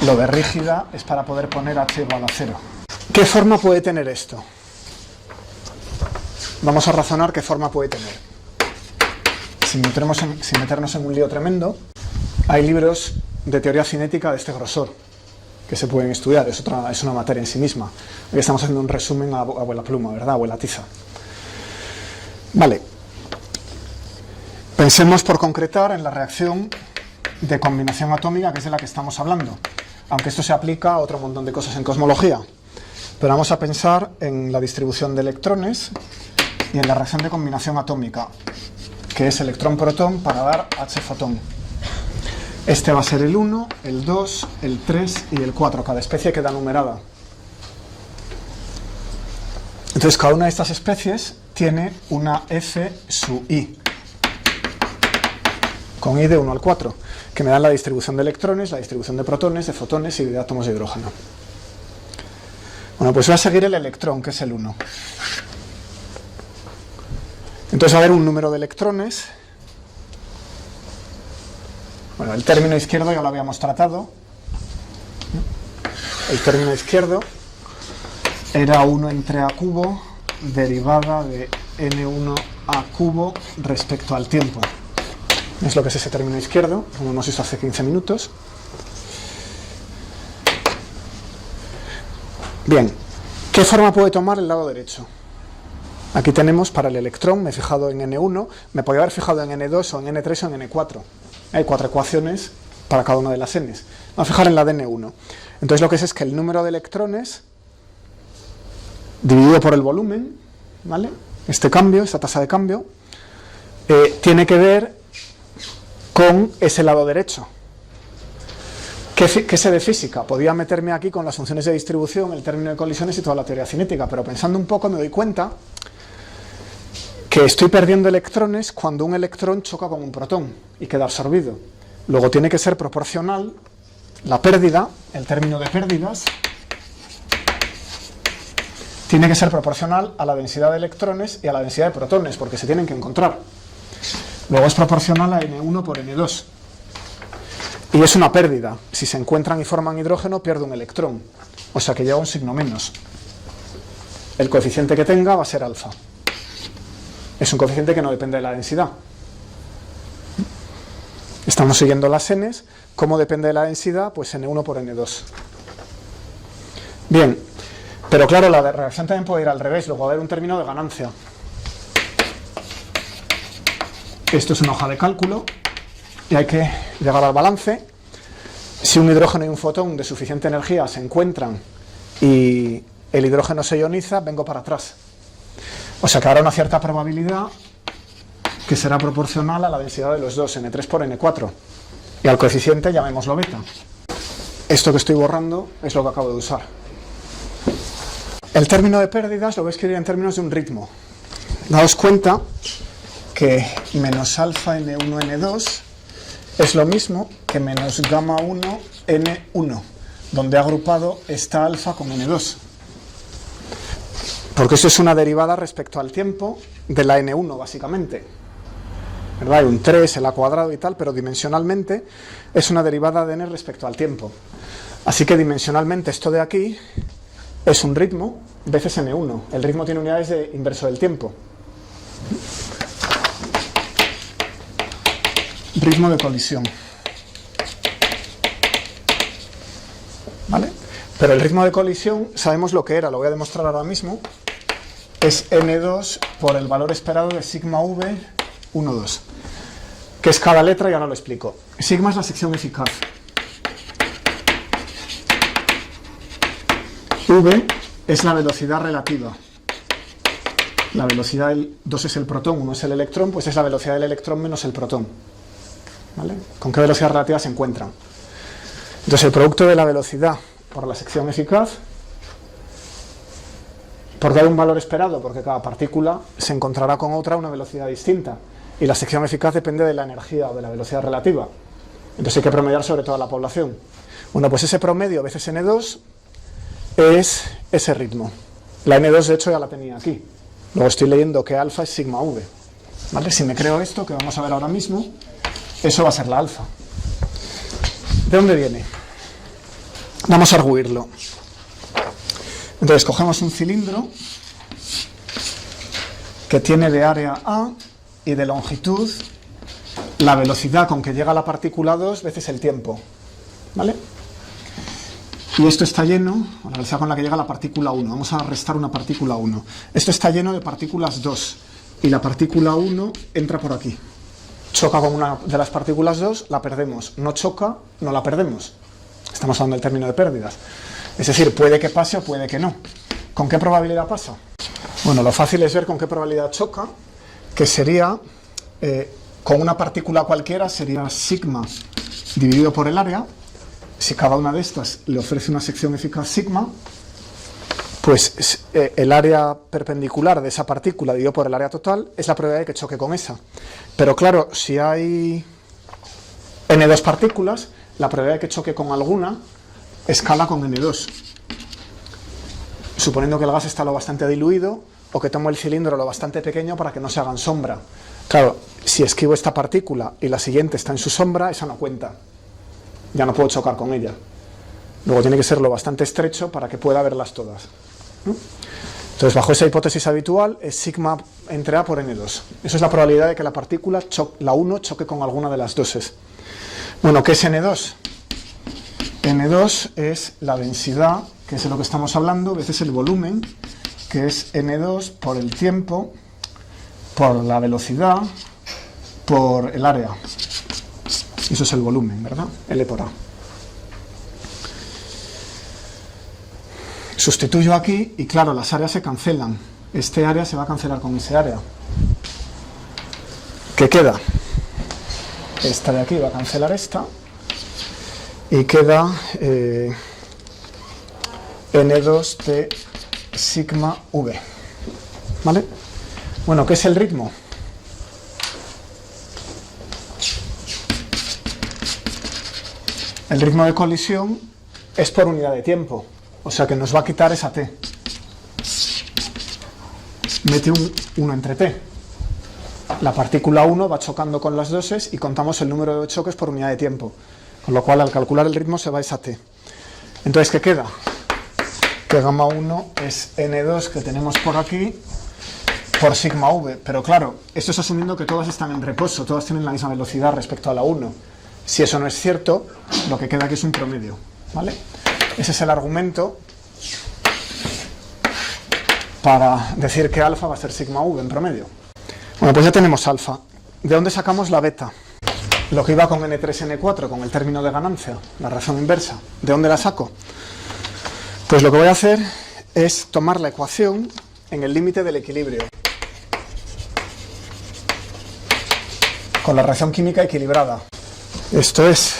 Lo de rígida es para poder poner h igual a 0. ¿Qué forma puede tener esto? Vamos a razonar qué forma puede tener. Sin meternos en un lío tremendo, hay libros de teoría cinética de este grosor que se pueden estudiar, es una materia en sí misma. Aquí estamos haciendo un resumen a abuela pluma, ¿verdad? Abuela tiza. Vale. Pensemos por concretar en la reacción de combinación atómica, que es de la que estamos hablando. Aunque esto se aplica a otro montón de cosas en cosmología. Pero vamos a pensar en la distribución de electrones y en la reacción de combinación atómica, que es electrón-protón para dar H-fotón. Este va a ser el 1, el 2, el 3 y el 4. Cada especie queda numerada. Entonces cada una de estas especies tiene una F sub I, con I de 1 al 4, que me dan la distribución de electrones, la distribución de protones, de fotones y de átomos de hidrógeno. Bueno, pues voy a seguir el electrón, que es el 1. Entonces va a haber un número de electrones. Bueno, el término izquierdo ya lo habíamos tratado. El término izquierdo era 1 entre a cubo derivada de n1 a cubo respecto al tiempo. Es lo que es ese término izquierdo, como hemos visto hace 15 minutos. Bien, ¿qué forma puede tomar el lado derecho? Aquí tenemos para el electrón, me he fijado en n1, me podría haber fijado en n2 o en n3 o en n4. Hay 4 ecuaciones para cada una de las n's. Vamos a fijar en la de n1. Entonces lo que es que el número de electrones dividido por el volumen, ¿vale? Este cambio, esta tasa de cambio, tiene que ver con ese lado derecho. ¿Qué sé de física? Podía meterme aquí con las funciones de distribución, el término de colisiones y toda la teoría cinética, pero pensando un poco me doy cuenta que estoy perdiendo electrones cuando un electrón choca con un protón y queda absorbido. Luego tiene que ser proporcional la pérdida, el término de pérdidas, tiene que ser proporcional a la densidad de electrones y a la densidad de protones, porque se tienen que encontrar. Luego es proporcional a N1 por N2. Y es una pérdida. Si se encuentran y forman hidrógeno, pierdo un electrón. O sea que lleva un signo menos. El coeficiente que tenga va a ser alfa. es un coeficiente que no depende de la densidad. Estamos siguiendo las n's. ¿Cómo depende de la densidad? Pues n1 por n2. Bien, pero claro, la reacción también puede ir al revés, luego va a haber un término de ganancia. Esto es una hoja de cálculo y hay que llegar al balance. Si un hidrógeno y un fotón de suficiente energía se encuentran y el hidrógeno se ioniza, vengo para atrás. O sea que habrá una cierta probabilidad que será proporcional a la densidad de los dos, n3 por n4. Y al coeficiente llamémoslo beta. Esto que estoy borrando es lo que acabo de usar. El término de pérdidas lo voy a escribir en términos de un ritmo. Daos cuenta que menos alfa n1 n2 es lo mismo que menos gamma 1 n1, donde he agrupado esta alfa con n2. Porque eso es una derivada respecto al tiempo de la n1, básicamente. ¿Verdad? Hay un 3, el a cuadrado y tal, pero dimensionalmente es una derivada de n respecto al tiempo. Así que dimensionalmente esto de aquí es un ritmo veces n1. El ritmo tiene unidades de inverso del tiempo. Ritmo de colisión. ¿Vale? Pero el ritmo de colisión sabemos lo que era, lo voy a demostrar ahora mismo. Es n2 por el valor esperado de sigma v 1, 2. ¿Qué es cada letra? Ya no lo explico. Sigma es la sección eficaz. V es la velocidad relativa. La velocidad del 2 es el protón, 1 es el electrón, pues es la velocidad del electrón menos el protón. ¿Vale? ¿Con qué velocidad relativa se encuentran? Entonces el producto de la velocidad por la sección eficaz, ¿por qué hay un valor esperado? Porque cada partícula se encontrará con otra a una velocidad distinta. Y la sección eficaz depende de la energía o de la velocidad relativa. Entonces hay que promediar sobre toda la población. Bueno, pues ese promedio veces n2 es ese ritmo. La n2 de hecho ya la tenía aquí. Luego estoy leyendo que alfa es sigma v. ¿Vale? Si me creo esto, que vamos a ver ahora mismo, eso va a ser la alfa. ¿De dónde viene? Vamos a arguirlo. Entonces cogemos un cilindro que tiene de área A y de longitud la velocidad con que llega la partícula 2 veces el tiempo. ¿Vale? Y esto está lleno, la velocidad con la que llega la partícula 1. Vamos a restar una partícula 1. Esto está lleno de partículas 2 y la partícula 1 entra por aquí. Choca con una de las partículas 2, la perdemos. No choca, no la perdemos. Estamos hablando del término de pérdidas. Es decir, puede que pase o puede que no. ¿Con qué probabilidad pasa? Bueno, lo fácil es ver con qué probabilidad choca, que sería, con una partícula cualquiera, sería sigma dividido por el área. Si cada una de estas le ofrece una sección eficaz sigma, pues el área perpendicular de esa partícula dividido por el área total es la probabilidad de que choque con esa. Pero claro, si hay n2 partículas, la probabilidad de que choque con alguna escala con n2. Suponiendo que el gas está lo bastante diluido o que tomo el cilindro lo bastante pequeño para que no se hagan sombra. Claro, si esquivo esta partícula y la siguiente está en su sombra, esa no cuenta. Ya no puedo chocar con ella. Luego tiene que ser lo bastante estrecho para que pueda verlas todas, ¿no? Entonces, bajo esa hipótesis habitual, es sigma entre A por n2. Eso es la probabilidad de que la partícula, la 1, choque con alguna de las doses. Bueno, ¿qué es n2? n2 es la densidad, que es de lo que estamos hablando, veces el volumen, que es n2 por el tiempo, por la velocidad, por el área. Eso es el volumen, ¿verdad? L por A. Sustituyo aquí y claro, las áreas se cancelan. Este área se va a cancelar con ese área. ¿Qué queda? Esta de aquí va a cancelar esta. Y queda N2 de sigma V. ¿Vale? Bueno, ¿qué es el ritmo? El ritmo de colisión es por unidad de tiempo, o sea que nos va a quitar esa t. Mete un 1 entre t. La partícula 1 va chocando con las doses y contamos el número de choques por unidad de tiempo, con lo cual al calcular el ritmo se va esa t. Entonces, ¿qué queda? Que gamma 1 es n2 que tenemos por aquí por sigma v, pero claro, esto es asumiendo que todas están en reposo, todas tienen la misma velocidad respecto a la 1. Si eso no es cierto, lo que queda aquí es un promedio, ¿vale? Ese es el argumento para decir que alfa va a ser sigma v en promedio. Bueno, pues ya tenemos alfa. ¿De dónde sacamos la beta? Lo que iba con n3, n4, con el término de ganancia, la razón inversa. ¿De dónde la saco? Pues lo que voy a hacer es tomar la ecuación en el límite del equilibrio, con la reacción química equilibrada. Esto es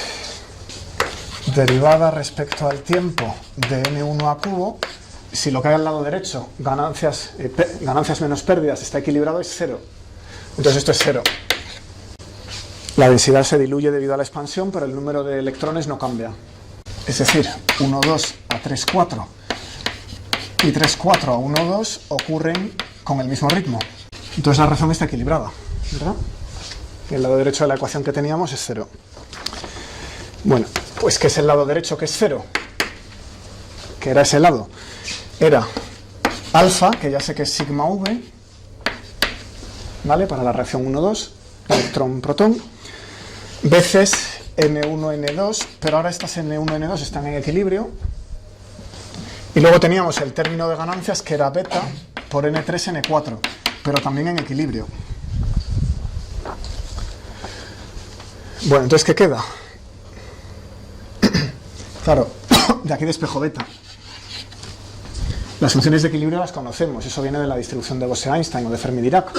derivada respecto al tiempo de n1 a cubo. Si lo que hay al lado derecho, ganancias menos pérdidas, está equilibrado, es 0. Entonces esto es 0. La densidad se diluye debido a la expansión, pero el número de electrones no cambia. Es decir, 1, 2 a 3, 4 y 3, 4 a 1, 2 ocurren con el mismo ritmo. Entonces la razón está equilibrada, ¿verdad? Y el lado derecho de la ecuación que teníamos es 0. Bueno, pues ¿qué es el lado derecho que es 0? ¿Qué era ese lado? Era alfa, que ya sé que es sigma v, ¿vale? Para la reacción 1-2, electrón-protón, veces N1, N2, pero ahora estas N1, N2 están en equilibrio. Y luego teníamos el término de ganancias, que era beta, por N3, N4, pero también en equilibrio. Bueno, entonces, ¿qué queda? Claro, de aquí despejo beta. Las funciones de equilibrio las conocemos, eso viene de la distribución de Bose-Einstein o de Fermi-Dirac.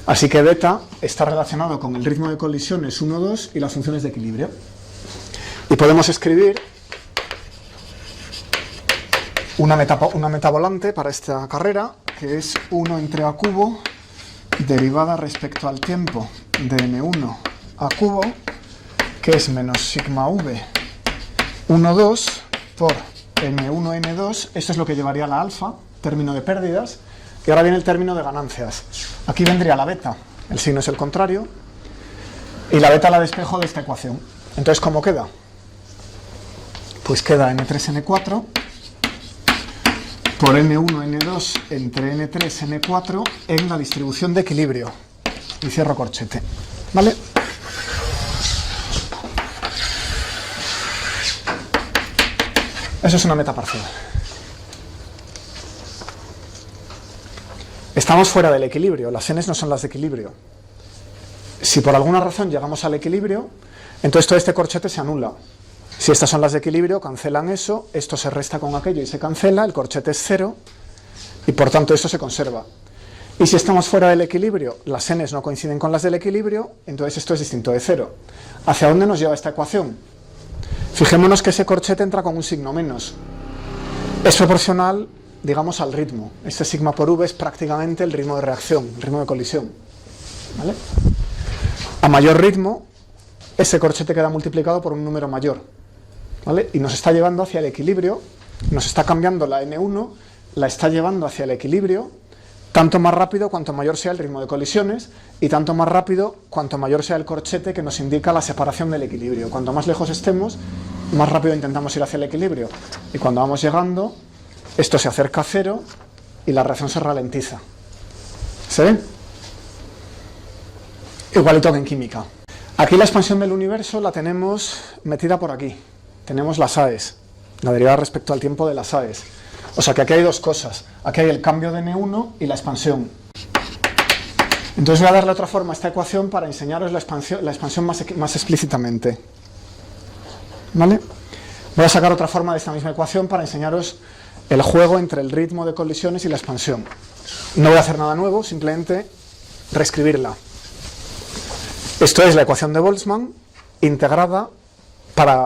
Así que beta está relacionado con el ritmo de colisiones 1, 2 y las funciones de equilibrio. Y podemos escribir una metavolante para esta carrera, que es 1 entre a cubo, derivada respecto al tiempo de n1 a cubo, que es menos sigma v 1, 2 por n1, n2, esto es lo que llevaría a la alfa, término de pérdidas, y ahora viene el término de ganancias. Aquí vendría la beta, el signo es el contrario, y la beta la despejo de esta ecuación. Entonces, ¿cómo queda? Pues queda n3, n4 por n1, n2 entre n3, n4 en la distribución de equilibrio. Y cierro corchete, ¿vale? Eso es una meta parcial. Estamos fuera del equilibrio, las n's no son las de equilibrio. Si por alguna razón llegamos al equilibrio, entonces todo este corchete se anula. Si estas son las de equilibrio, cancelan eso, esto se resta con aquello y se cancela, el corchete es 0, y por tanto esto se conserva. Y si estamos fuera del equilibrio, las n's no coinciden con las del equilibrio, entonces esto es distinto de 0. ¿Hacia dónde nos lleva esta ecuación? Fijémonos que ese corchete entra con un signo menos. Es proporcional, digamos, al ritmo. Este sigma por v es prácticamente el ritmo de reacción, el ritmo de colisión, ¿vale? A mayor ritmo, ese corchete queda multiplicado por un número mayor, ¿vale? Y nos está llevando hacia el equilibrio, nos está cambiando la N1, la está llevando hacia el equilibrio, tanto más rápido cuanto mayor sea el ritmo de colisiones, y tanto más rápido cuanto mayor sea el corchete que nos indica la separación del equilibrio. Cuanto más lejos estemos, más rápido intentamos ir hacia el equilibrio. Y cuando vamos llegando, esto se acerca a 0 y la reacción se ralentiza. ¿Se ve? Igualito que en química. Aquí la expansión del universo la tenemos metida por aquí. Tenemos las AES, la derivada respecto al tiempo de las AES. O sea que aquí hay dos cosas. Aquí hay el cambio de N1 y la expansión. Entonces voy a darle otra forma a esta ecuación para enseñaros la expansión más explícitamente. ¿Vale? Voy a sacar otra forma de esta misma ecuación para enseñaros el juego entre el ritmo de colisiones y la expansión. No voy a hacer nada nuevo, simplemente reescribirla. Esto es la ecuación de Boltzmann integrada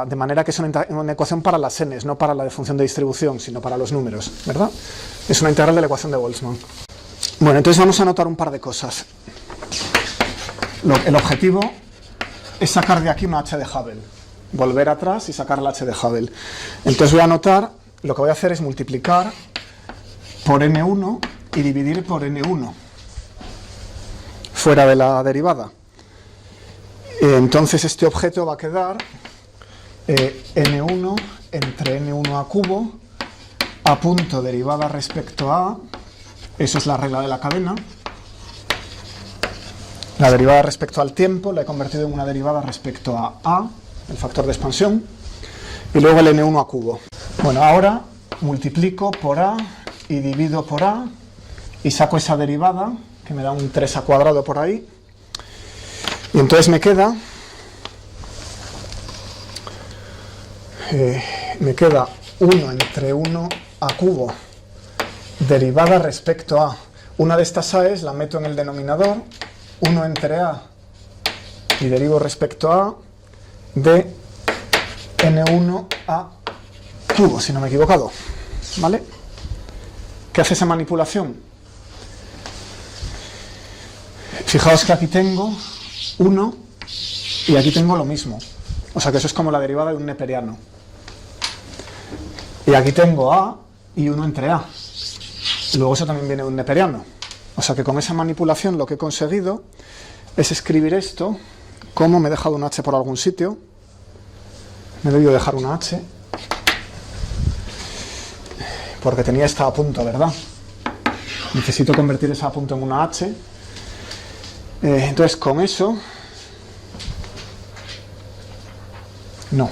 de manera que es una ecuación para las n's, no para la de función de distribución, sino para los números, ¿verdad? Es una integral de la ecuación de Boltzmann. Bueno, entonces vamos a anotar un par de cosas. El objetivo es sacar de aquí una h de Hubble, volver atrás y sacar la h de Hubble. Entonces voy a anotar, lo que voy a hacer es multiplicar por n1 y dividir por n1, fuera de la derivada. Entonces este objeto va a quedar n1 entre n1 a cubo a punto derivada respecto a Eso es la regla de la cadena. La derivada respecto al tiempo la he convertido en una derivada respecto a A, el factor de expansión, y luego el n1 a cubo. Bueno, ahora multiplico por A y divido por A y saco esa derivada, que me da un 3 a cuadrado por ahí, y entonces me queda 1 entre 1 a cubo, derivada respecto a. Una de estas A's la meto en el denominador, 1 entre A, y derivo respecto a de n1 a cubo, si no me he equivocado. ¿Vale? ¿Qué hace esa manipulación? Fijaos que aquí tengo 1 y aquí tengo lo mismo. O sea que eso es como la derivada de un neperiano. Y aquí tengo A y 1 entre A. Y luego eso también viene de un neperiano. O sea que con esa manipulación lo que he conseguido es escribir esto como me he dejado un H por algún sitio. Me he debido dejar una H. Porque tenía esta a punto, ¿verdad? Necesito convertir esa a punto en una H. Entonces con eso... No.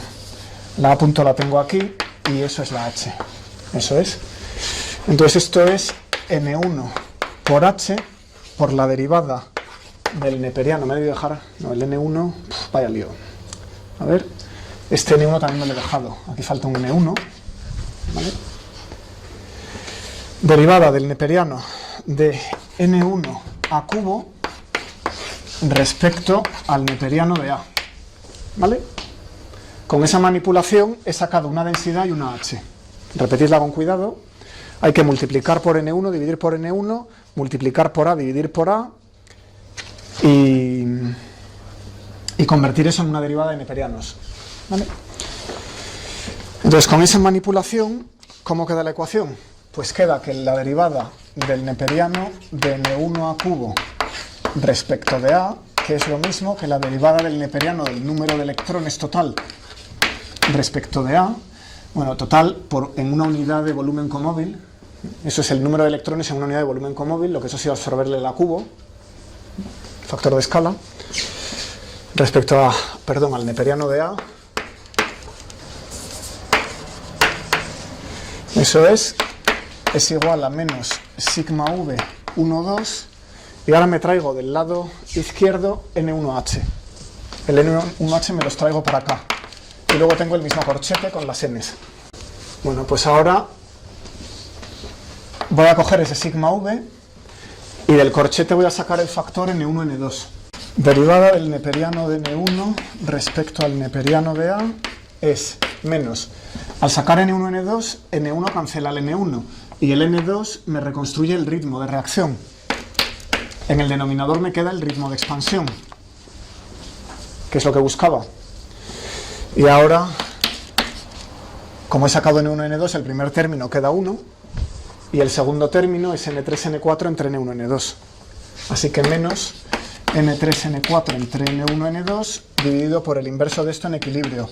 La a punto la tengo aquí y eso es la H. Eso es. Entonces esto es n1 por h por la derivada del neperiano. Me he debido dejar... No, el n1... vaya lío. A ver... Este n1 también me lo he dejado. Aquí falta un n1. ¿Vale? Derivada del neperiano de n1 a cubo respecto al neperiano de A. ¿Vale? Con esa manipulación he sacado una densidad y una h. Repetidla con cuidado. Hay que multiplicar por n1, dividir por n1, multiplicar por A, dividir por A y convertir eso en una derivada de neperianos. ¿Vale? Entonces, con esa manipulación, ¿cómo queda la ecuación? Pues queda que la derivada del neperiano de n1 a cubo respecto de A, que es lo mismo que la derivada del neperiano del número de electrones total respecto de A, bueno, total en una unidad de volumen comóvil, eso es el número de electrones en una unidad de volumen comóvil, lo que eso sí absorberle la cubo, factor de escala, respecto a, al neperiano de A, eso es igual a menos sigma v 1, 2, y ahora me traigo del lado izquierdo n1h. El n1h me los traigo para acá. Y luego tengo el mismo corchete con las n's. Bueno, pues ahora voy a coger ese sigma v y del corchete voy a sacar el factor n1, n2. Derivada del neperiano de n1 respecto al neperiano de A es menos. Al sacar n1, n2, n1 cancela el n1 y el n2 me reconstruye el ritmo de reacción. En el denominador me queda el ritmo de expansión, que es lo que buscaba. Y ahora, como he sacado n1, n2, el primer término queda 1 y el segundo término es n3, n4 entre n1, n2. Así que menos n3, n4 entre n1, n2 dividido por el inverso de esto en equilibrio.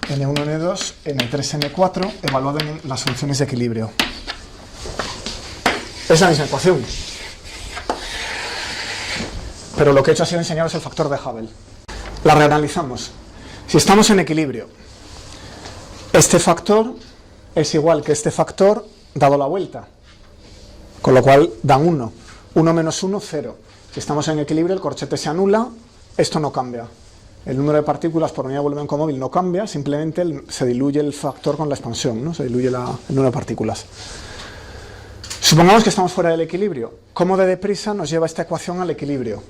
n1, n2, n3, n4 evaluado en las funciones de equilibrio. Es la misma ecuación. Pero lo que he hecho ha sido enseñaros el factor de Hubble. La reanalizamos. Si estamos en equilibrio, este factor es igual que este factor dado la vuelta. Con lo cual dan 1. 1 menos 1, 0. Si estamos en equilibrio, el corchete se anula, esto no cambia. El número de partículas por unidad de volumen comóvil no cambia, simplemente se diluye el factor con la expansión, ¿no? Se diluye el número de partículas. Supongamos que estamos fuera del equilibrio. ¿Cómo de deprisa nos lleva esta ecuación al equilibrio?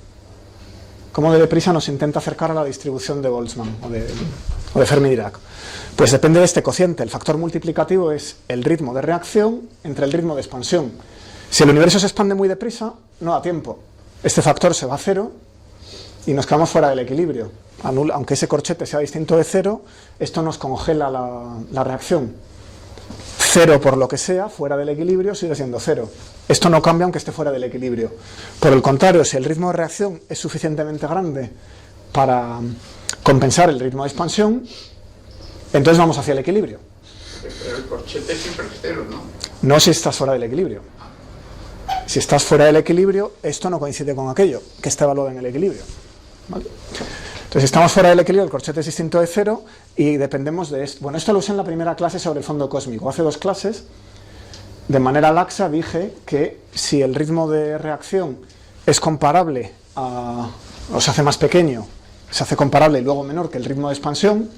¿Cómo de deprisa nos intenta acercar a la distribución de Boltzmann o de Fermi-Dirac? Pues depende de este cociente. El factor multiplicativo es el ritmo de reacción entre el ritmo de expansión. Si el universo se expande muy deprisa, no da tiempo. Este factor se va a 0 y nos quedamos fuera del equilibrio. Aunque ese corchete sea distinto de 0, esto nos congela la reacción. 0 por lo que sea, fuera del equilibrio, sigue siendo 0. Esto no cambia aunque esté fuera del equilibrio. Por el contrario, si el ritmo de reacción es suficientemente grande para compensar el ritmo de expansión, entonces vamos hacia el equilibrio. Pero el corchete siempre es 0, ¿no? No si estás fuera del equilibrio. Si estás fuera del equilibrio, esto no coincide con aquello que está evaluado en el equilibrio, ¿vale? Entonces, si estamos fuera del equilibrio, el corchete es distinto de cero y dependemos de esto. Bueno, esto lo usé en la primera clase sobre el fondo cósmico. Hace 2 clases, de manera laxa, dije que si el ritmo de reacción es comparable o se hace más pequeño, se hace comparable y luego menor que el ritmo de expansión,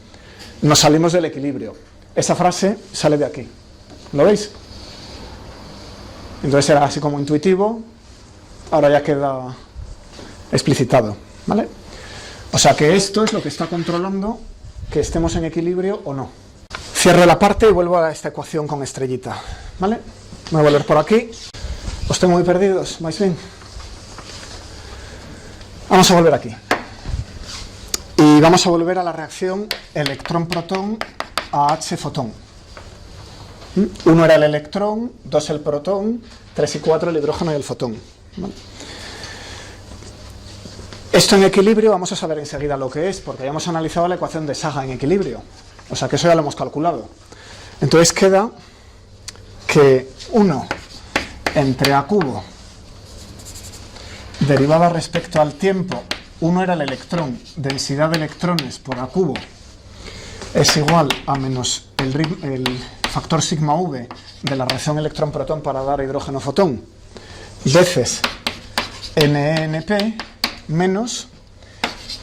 nos salimos del equilibrio. Esa frase sale de aquí. ¿Lo veis? Entonces era así como intuitivo, ahora ya queda explicitado, ¿vale? O sea que esto es lo que está controlando que estemos en equilibrio o no. Cierro la parte y vuelvo a esta ecuación con estrellita, ¿vale? Voy a volver por aquí. ¿Os tengo muy perdidos? ¿Vais bien? Vamos a volver aquí. Y vamos a volver a la reacción electrón-protón a H-fotón. 1 era el electrón, 2 el protón, 3 y 4 el hidrógeno y el fotón, ¿vale? Esto en equilibrio vamos a saber enseguida lo que es, porque ya hemos analizado la ecuación de Saga en equilibrio. O sea que eso ya lo hemos calculado. Entonces queda que 1 entre A cubo, derivada respecto al tiempo, 1 era el electrón, densidad de electrones por A cubo, es igual a menos el factor sigma V de la reacción electrón-protón para dar hidrógeno-fotón, veces NENP menos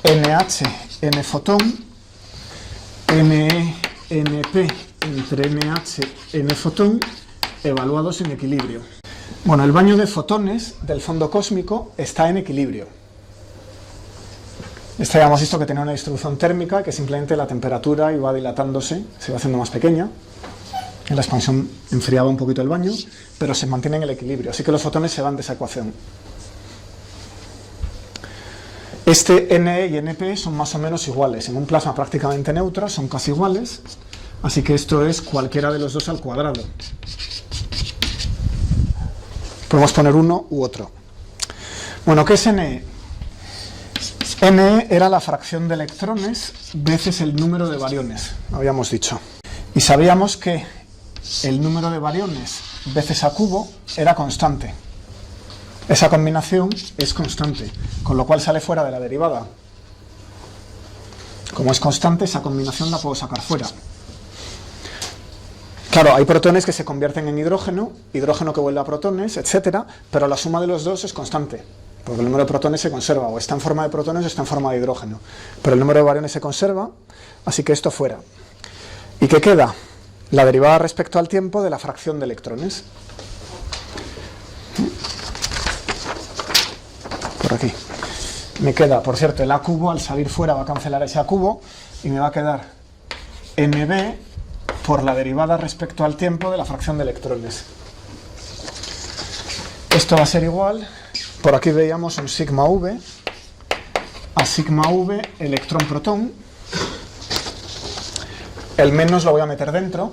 NH, N-fotón, NENP entre NH, N-fotón, evaluados en equilibrio. Bueno, el baño de fotones del fondo cósmico está en equilibrio. Esta ya hemos visto que tenía una distribución térmica, que simplemente la temperatura iba dilatándose, se iba haciendo más pequeña. En la expansión enfriaba un poquito el baño, pero se mantiene en el equilibrio, así que los fotones se van de esa ecuación. Este NE y NP son más o menos iguales. En un plasma prácticamente neutro son casi iguales, así que esto es cualquiera de los dos al cuadrado. Podemos poner uno u otro. Bueno, ¿qué es NE? NE era la fracción de electrones veces el número de bariones, habíamos dicho. Y sabíamos que el número de bariones veces A cubo era constante. Esa combinación es constante, con lo cual sale fuera de la derivada. Como es constante, esa combinación la puedo sacar fuera. Claro, hay protones que se convierten en hidrógeno, hidrógeno que vuelve a protones, etc., pero la suma de los dos es constante, porque el número de protones se conserva, o está en forma de protones o está en forma de hidrógeno. Pero el número de bariones se conserva, así que esto fuera. ¿Y qué queda? La derivada respecto al tiempo de la fracción de electrones. Por aquí. Me queda, por cierto, el A cubo, al salir fuera va a cancelar ese A cubo, y me va a quedar NB por la derivada respecto al tiempo de la fracción de electrones. Esto va a ser igual, por aquí veíamos un sigma V, a sigma V electrón-protón. El menos lo voy a meter dentro,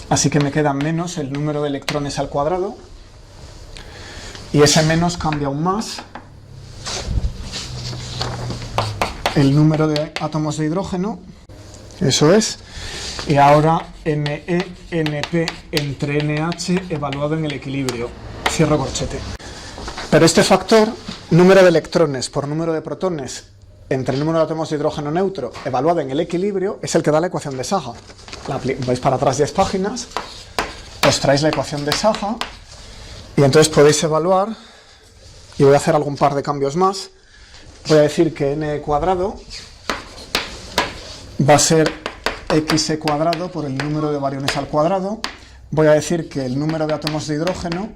así que me queda menos el número de electrones al cuadrado, y ese menos cambia aún más el número de átomos de hidrógeno, eso es, y ahora NE, NP entre NH evaluado en el equilibrio. Cierro corchete. Pero este factor, número de electrones por número de protones entre el número de átomos de hidrógeno neutro evaluado en el equilibrio, es el que da la ecuación de Saga. Vais para atrás 10 páginas, os traéis la ecuación de Saga, y entonces podéis evaluar, y voy a hacer algún par de cambios más. Voy a decir que n cuadrado va a ser xe cuadrado por el número de bariones al cuadrado. Voy a decir que el número de átomos de hidrógeno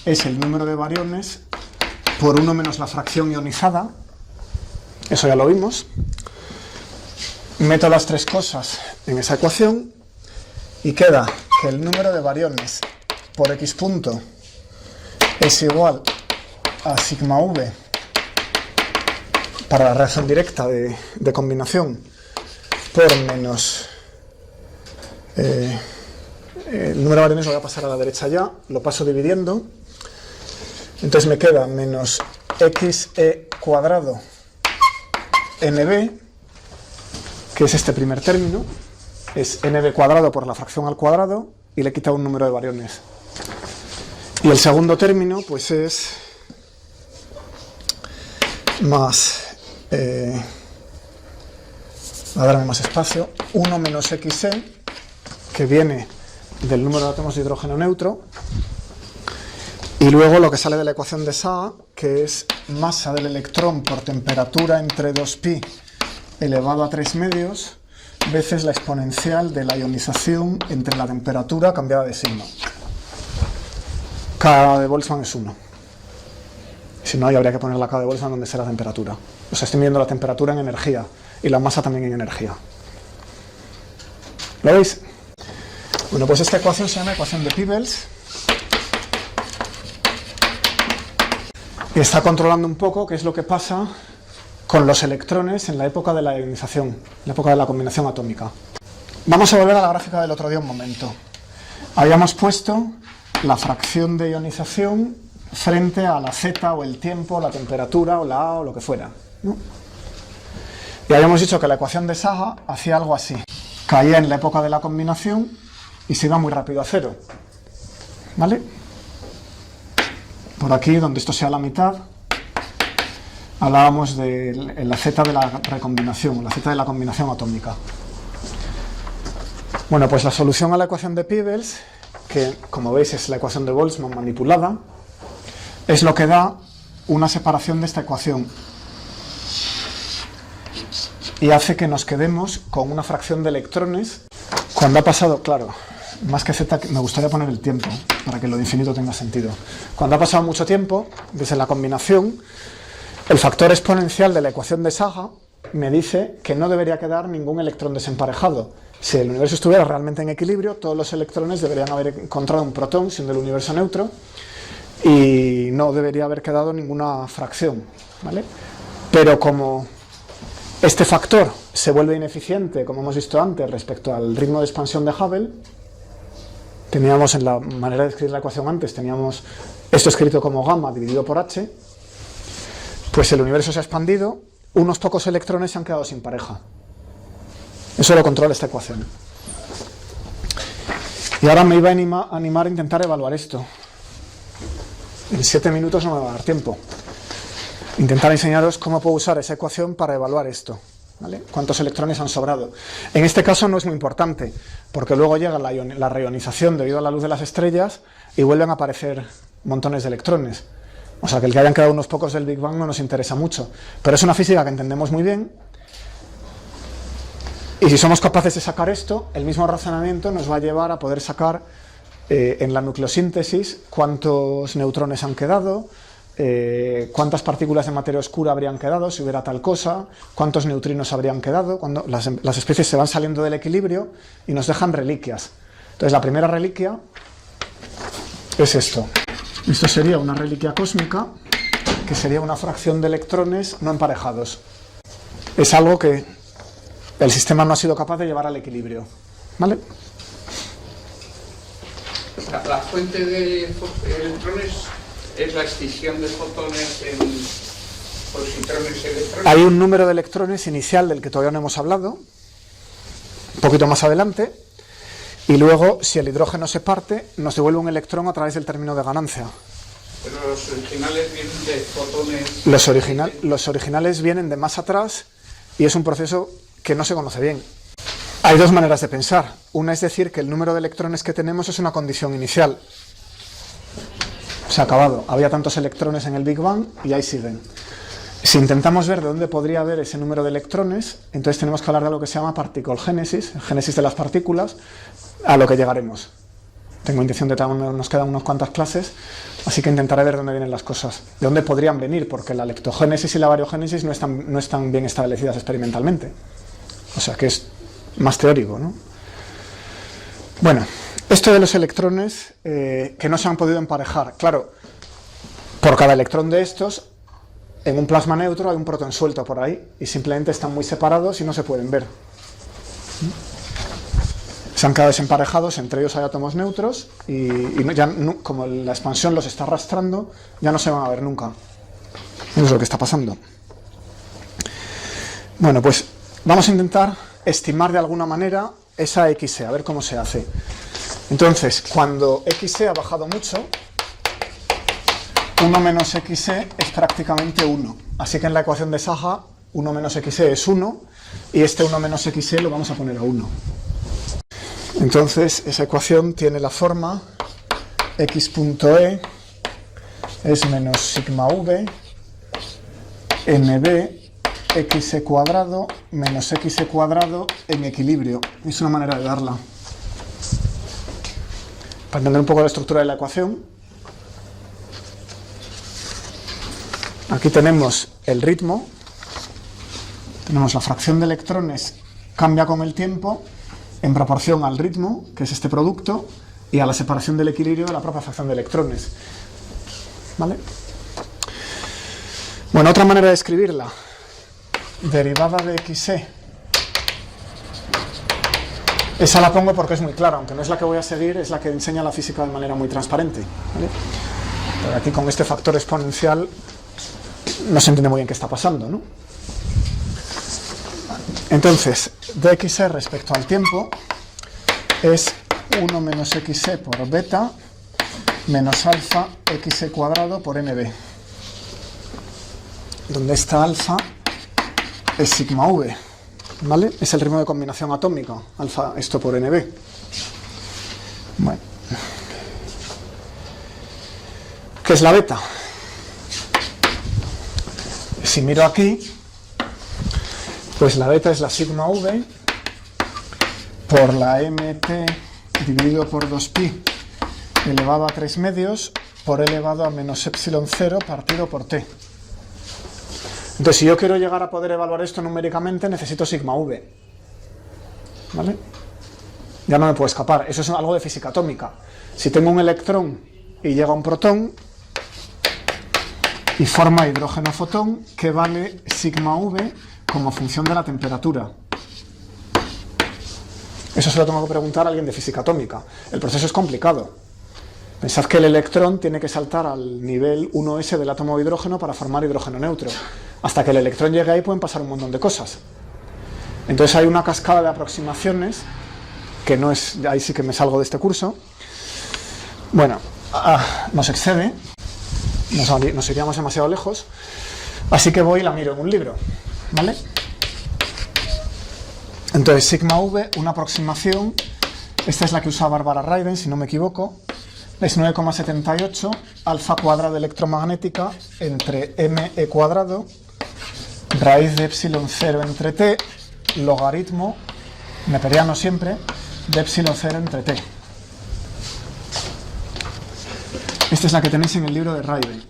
es el número de bariones por 1 menos la fracción ionizada. Eso ya lo vimos. Meto las tres cosas en esa ecuación y queda que el número de bariones por x punto es igual a sigma v para la reacción directa de combinación por menos el número de bariones lo voy a pasar a la derecha ya, lo paso dividiendo, entonces me queda menos xe cuadrado nb, que es este primer término, es nb cuadrado por la fracción al cuadrado, y le he quitado un número de bariones. Y el segundo término pues es más, va a darme más espacio, 1 menos xe, que viene del número de átomos de hidrógeno neutro, y luego lo que sale de la ecuación de SAA, que es masa del electrón por temperatura entre 2pi elevado a 3 medios, veces la exponencial de la ionización entre la temperatura cambiada de signo. K de Boltzmann es 1. Si no, ahí habría que poner la K de Boltzmann donde sea la temperatura. O sea, estoy midiendo la temperatura en energía y la masa también en energía. ¿Lo veis? Bueno, pues esta ecuación se llama ecuación de Peebles y está controlando un poco qué es lo que pasa con los electrones en la época de la ionización, en la época de la combinación atómica. Vamos a volver a la gráfica del otro día un momento. Habíamos puesto la fracción de ionización frente a la Z o el tiempo, la temperatura o la A o lo que fuera, ¿no? Y habíamos dicho que la ecuación de Saga hacía algo así. Caía en la época de la combinación y se iba muy rápido a cero. ¿Vale? Por aquí, donde esto sea la mitad, hablábamos de la Z de la recombinación, la Z de la combinación atómica. Bueno, pues la solución a la ecuación de Peebles, que como veis es la ecuación de Boltzmann manipulada, es lo que da una separación de esta ecuación y hace que nos quedemos con una fracción de electrones cuando ha pasado, claro, más que Z, me gustaría poner el tiempo para que lo de infinito tenga sentido. Cuando ha pasado mucho tiempo, desde la combinación, el factor exponencial de la ecuación de Saga me dice que no debería quedar ningún electrón desemparejado. Si el universo estuviera realmente en equilibrio, todos los electrones deberían haber encontrado un protón, siendo el universo neutro, y no debería haber quedado ninguna fracción, ¿vale? Pero como este factor se vuelve ineficiente, como hemos visto antes, respecto al ritmo de expansión de Hubble, teníamos en la manera de escribir la ecuación antes, teníamos esto escrito como gamma dividido por h, pues el universo se ha expandido, unos pocos electrones se han quedado sin pareja. Eso lo controla esta ecuación. Y ahora me iba a animar a intentar evaluar esto. En 7 minutos no me va a dar tiempo. Intentar enseñaros cómo puedo usar esa ecuación para evaluar esto, ¿vale? Cuántos electrones han sobrado. En este caso no es muy importante, porque luego llega la reionización debido a la luz de las estrellas y vuelven a aparecer montones de electrones. O sea que el que hayan quedado unos pocos del Big Bang no nos interesa mucho. Pero es una física que entendemos muy bien. Y si somos capaces de sacar esto, el mismo razonamiento nos va a llevar a poder sacar en la nucleosíntesis cuántos neutrones han quedado, cuántas partículas de materia oscura habrían quedado si hubiera tal cosa, cuántos neutrinos habrían quedado, cuando las especies se van saliendo del equilibrio y nos dejan reliquias. Entonces la primera reliquia es esto. Esto sería una reliquia cósmica, que sería una fracción de electrones no emparejados. Es algo que el sistema no ha sido capaz de llevar al equilibrio, ¿vale? La fuente de electrones es la extinción de fotones en positrones y electrones. Hay un número de electrones inicial del que todavía no hemos hablado, un poquito más adelante, y luego, si el hidrógeno se parte, nos devuelve un electrón a través del término de ganancia. Pero los originales vienen de fotones. Los originales vienen de más atrás y es un proceso que no se conoce bien. Hay dos maneras de pensar. Una es decir que el número de electrones que tenemos es una condición inicial. Se ha acabado. Había tantos electrones en el Big Bang y ahí siguen. Si intentamos ver de dónde podría haber ese número de electrones, entonces tenemos que hablar de lo que se llama particle génesis, génesis de las partículas, a lo que llegaremos. Tengo intención de nos quedan unas cuantas clases, así que intentaré ver dónde vienen las cosas, de dónde podrían venir, porque la leptogénesis y la bariogénesis no están bien establecidas experimentalmente. O sea que es más teórico, ¿no? Bueno, esto de los electrones que no se han podido emparejar. Claro, por cada electrón de estos, en un plasma neutro hay un protón suelto por ahí y simplemente están muy separados y no se pueden ver. Se han quedado desemparejados, entre ellos hay átomos neutros y como la expansión los está arrastrando, ya no se van a ver nunca. Eso es lo que está pasando. Bueno, pues vamos a intentar estimar de alguna manera esa XE, a ver cómo se hace. Entonces, cuando xe ha bajado mucho, 1 menos xe es prácticamente 1. Así que en la ecuación de Saha, 1 menos xe es 1, y este 1 menos xe lo vamos a poner a 1. Entonces, esa ecuación tiene la forma x.e es menos sigma v mb xe cuadrado menos xe cuadrado en equilibrio. Es una manera de darla. Para entender un poco la estructura de la ecuación, aquí tenemos el ritmo, tenemos la fracción de electrones cambia con el tiempo en proporción al ritmo, que es este producto, y a la separación del equilibrio de la propia fracción de electrones. ¿Vale? Bueno, otra manera de escribirla, derivada de xe. Esa la pongo porque es muy clara, aunque no es la que voy a seguir, es la que enseña la física de manera muy transparente. ¿Vale? Pero aquí con este factor exponencial no se entiende muy bien qué está pasando, ¿no? Entonces, dxe respecto al tiempo es 1 menos xe por beta menos alfa xe cuadrado por mb, donde esta alfa es sigma v, ¿vale? Es el ritmo de combinación atómica, alfa esto por nb. Bueno, ¿qué es la beta? Si miro aquí, pues la beta es la sigma v por la mt dividido por 2pi elevado a 3 medios por elevado a menos epsilon 0 partido por t. Entonces, si yo quiero llegar a poder evaluar esto numéricamente, necesito sigma v. ¿Vale? Ya no me puedo escapar. Eso es algo de física atómica. Si tengo un electrón y llega un protón y forma hidrógeno-fotón, que vale sigma v como función de la temperatura. Eso se lo tengo que preguntar a alguien de física atómica. El proceso es complicado. Pensad que el electrón tiene que saltar al nivel 1s del átomo de hidrógeno para formar hidrógeno neutro. Hasta que el electrón llegue ahí pueden pasar un montón de cosas. Entonces hay una cascada de aproximaciones que no es... Ahí sí que me salgo de este curso. Bueno, nos excede. Nos iríamos demasiado lejos. Así que voy y la miro en un libro. ¿Vale? Entonces, sigma v, una aproximación. Esta es la que usa Barbara Raiden, si no me equivoco. Es 9,78 alfa cuadrado electromagnética entre me cuadrado raíz de epsilon 0 entre t logaritmo neperiano siempre de epsilon 0 entre t. Esta es la que tenéis en el libro de Raiden.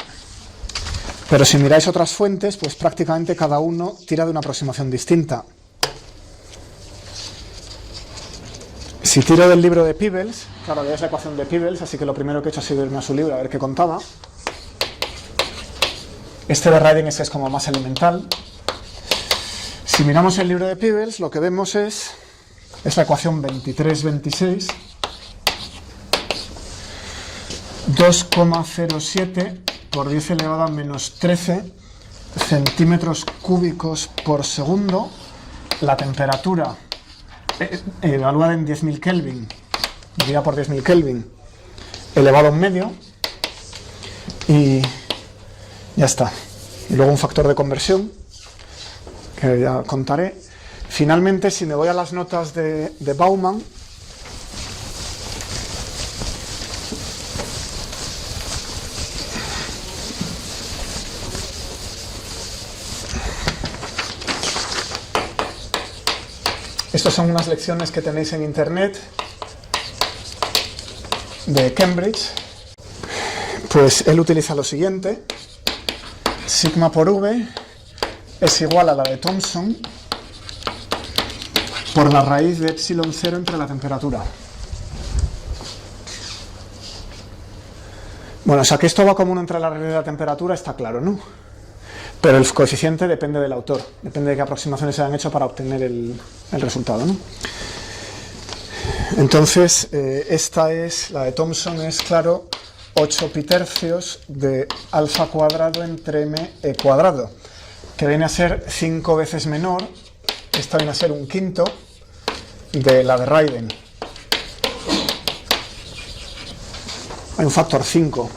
Pero si miráis otras fuentes, pues prácticamente cada uno tira de una aproximación distinta. Si tiro del libro de Peebles, claro, ya es la ecuación de Peebles, así que lo primero que he hecho ha sido irme a su libro a ver qué contaba. Este de Raiden es como más elemental. Si miramos el libro de Peebles, lo que vemos es la ecuación 23-26, 2,07 por 10 elevado a menos 13 centímetros cúbicos por segundo, la temperatura evaluada en 10.000 Kelvin, dividida por 10.000 Kelvin, elevado a un medio, y ya está. Y luego un factor de conversión, que ya contaré. Finalmente, si me voy a las notas de Bauman, estas son unas lecciones que tenéis en internet de Cambridge. Pues él utiliza lo siguiente: sigma por v es igual a la de Thomson por la raíz de epsilon 0 entre la temperatura. Bueno, o sea que esto va como uno entre la raíz de la temperatura, está claro, ¿no? Pero el coeficiente depende del autor, depende de qué aproximaciones se han hecho para obtener el resultado, ¿no? Entonces, esta es, la de Thomson es, claro, 8 pitercios de alfa cuadrado entre m cuadrado, que viene a ser 5 veces menor, esta viene a ser un quinto de la de Raiden. hay un factor 5.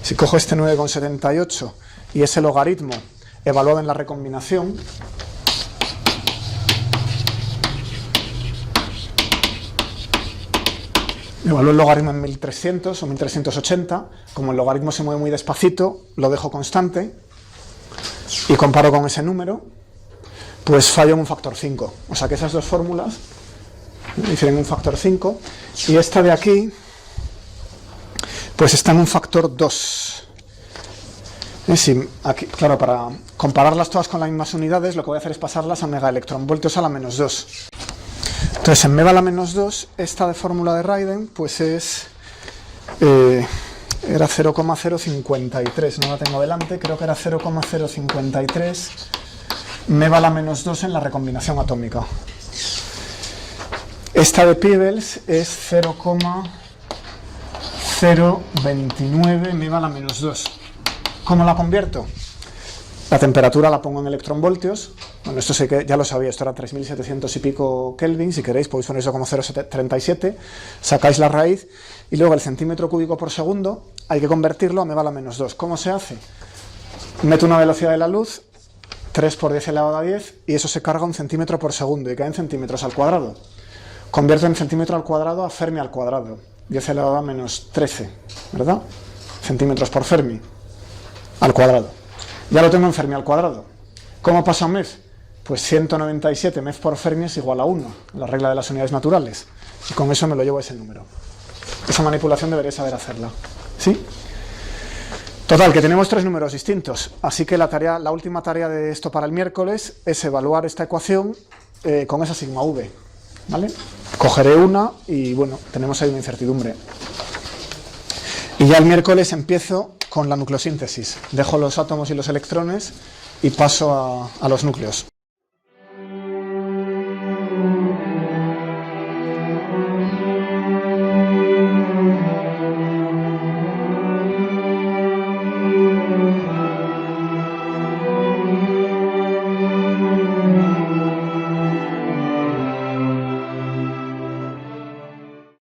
Si cojo este 9,78 y ese logaritmo evaluado en la recombinación, evalúo el logaritmo en 1300 o 1380, como el logaritmo se mueve muy despacito, lo dejo constante y comparo con ese número, pues fallo en un factor 5. O sea que esas dos fórmulas difieren un factor 5 y esta de aquí pues está en un factor 2. Sí, aquí, claro, para compararlas todas con las mismas unidades lo que voy a hacer es pasarlas a megaelectronvoltios a la menos 2. Entonces en mega a la menos 2, esta de fórmula de Raiden pues es era 0,053, no la tengo delante, creo que era 0,053 mega a la menos 2 en la recombinación atómica. Esta de Peebles es 0,029 mega a la menos 2. ¿Cómo la convierto? La temperatura la pongo en electronvoltios. Bueno, esto sé que ya lo sabía, esto era 3700 y pico Kelvin. Si queréis podéis poner eso como 0,37, sacáis la raíz y luego el centímetro cúbico por segundo hay que convertirlo a mega a la menos 2. ¿Cómo se hace? Meto una velocidad de la luz, 3 por 10 elevado a 10, y eso se carga un centímetro por segundo y cae en centímetros al cuadrado. Convierto en centímetro al cuadrado a Fermi al cuadrado, 10 elevado a menos 13, ¿verdad? Centímetros por Fermi al cuadrado. Ya lo tengo en Fermi al cuadrado. ¿Cómo pasa a MEF? Pues 197 MEF por Fermi es igual a 1, la regla de las unidades naturales. Y con eso me lo llevo a ese número. Esa manipulación deberéis saber hacerla. ¿Sí? Total, que tenemos 3 números distintos. Así que la última tarea de esto para el miércoles es evaluar esta ecuación con esa sigma v. ¿Vale? Cogeré una y bueno, tenemos ahí una incertidumbre. Y ya el miércoles empiezo con la nucleosíntesis. Dejo los átomos y los electrones y paso a los núcleos.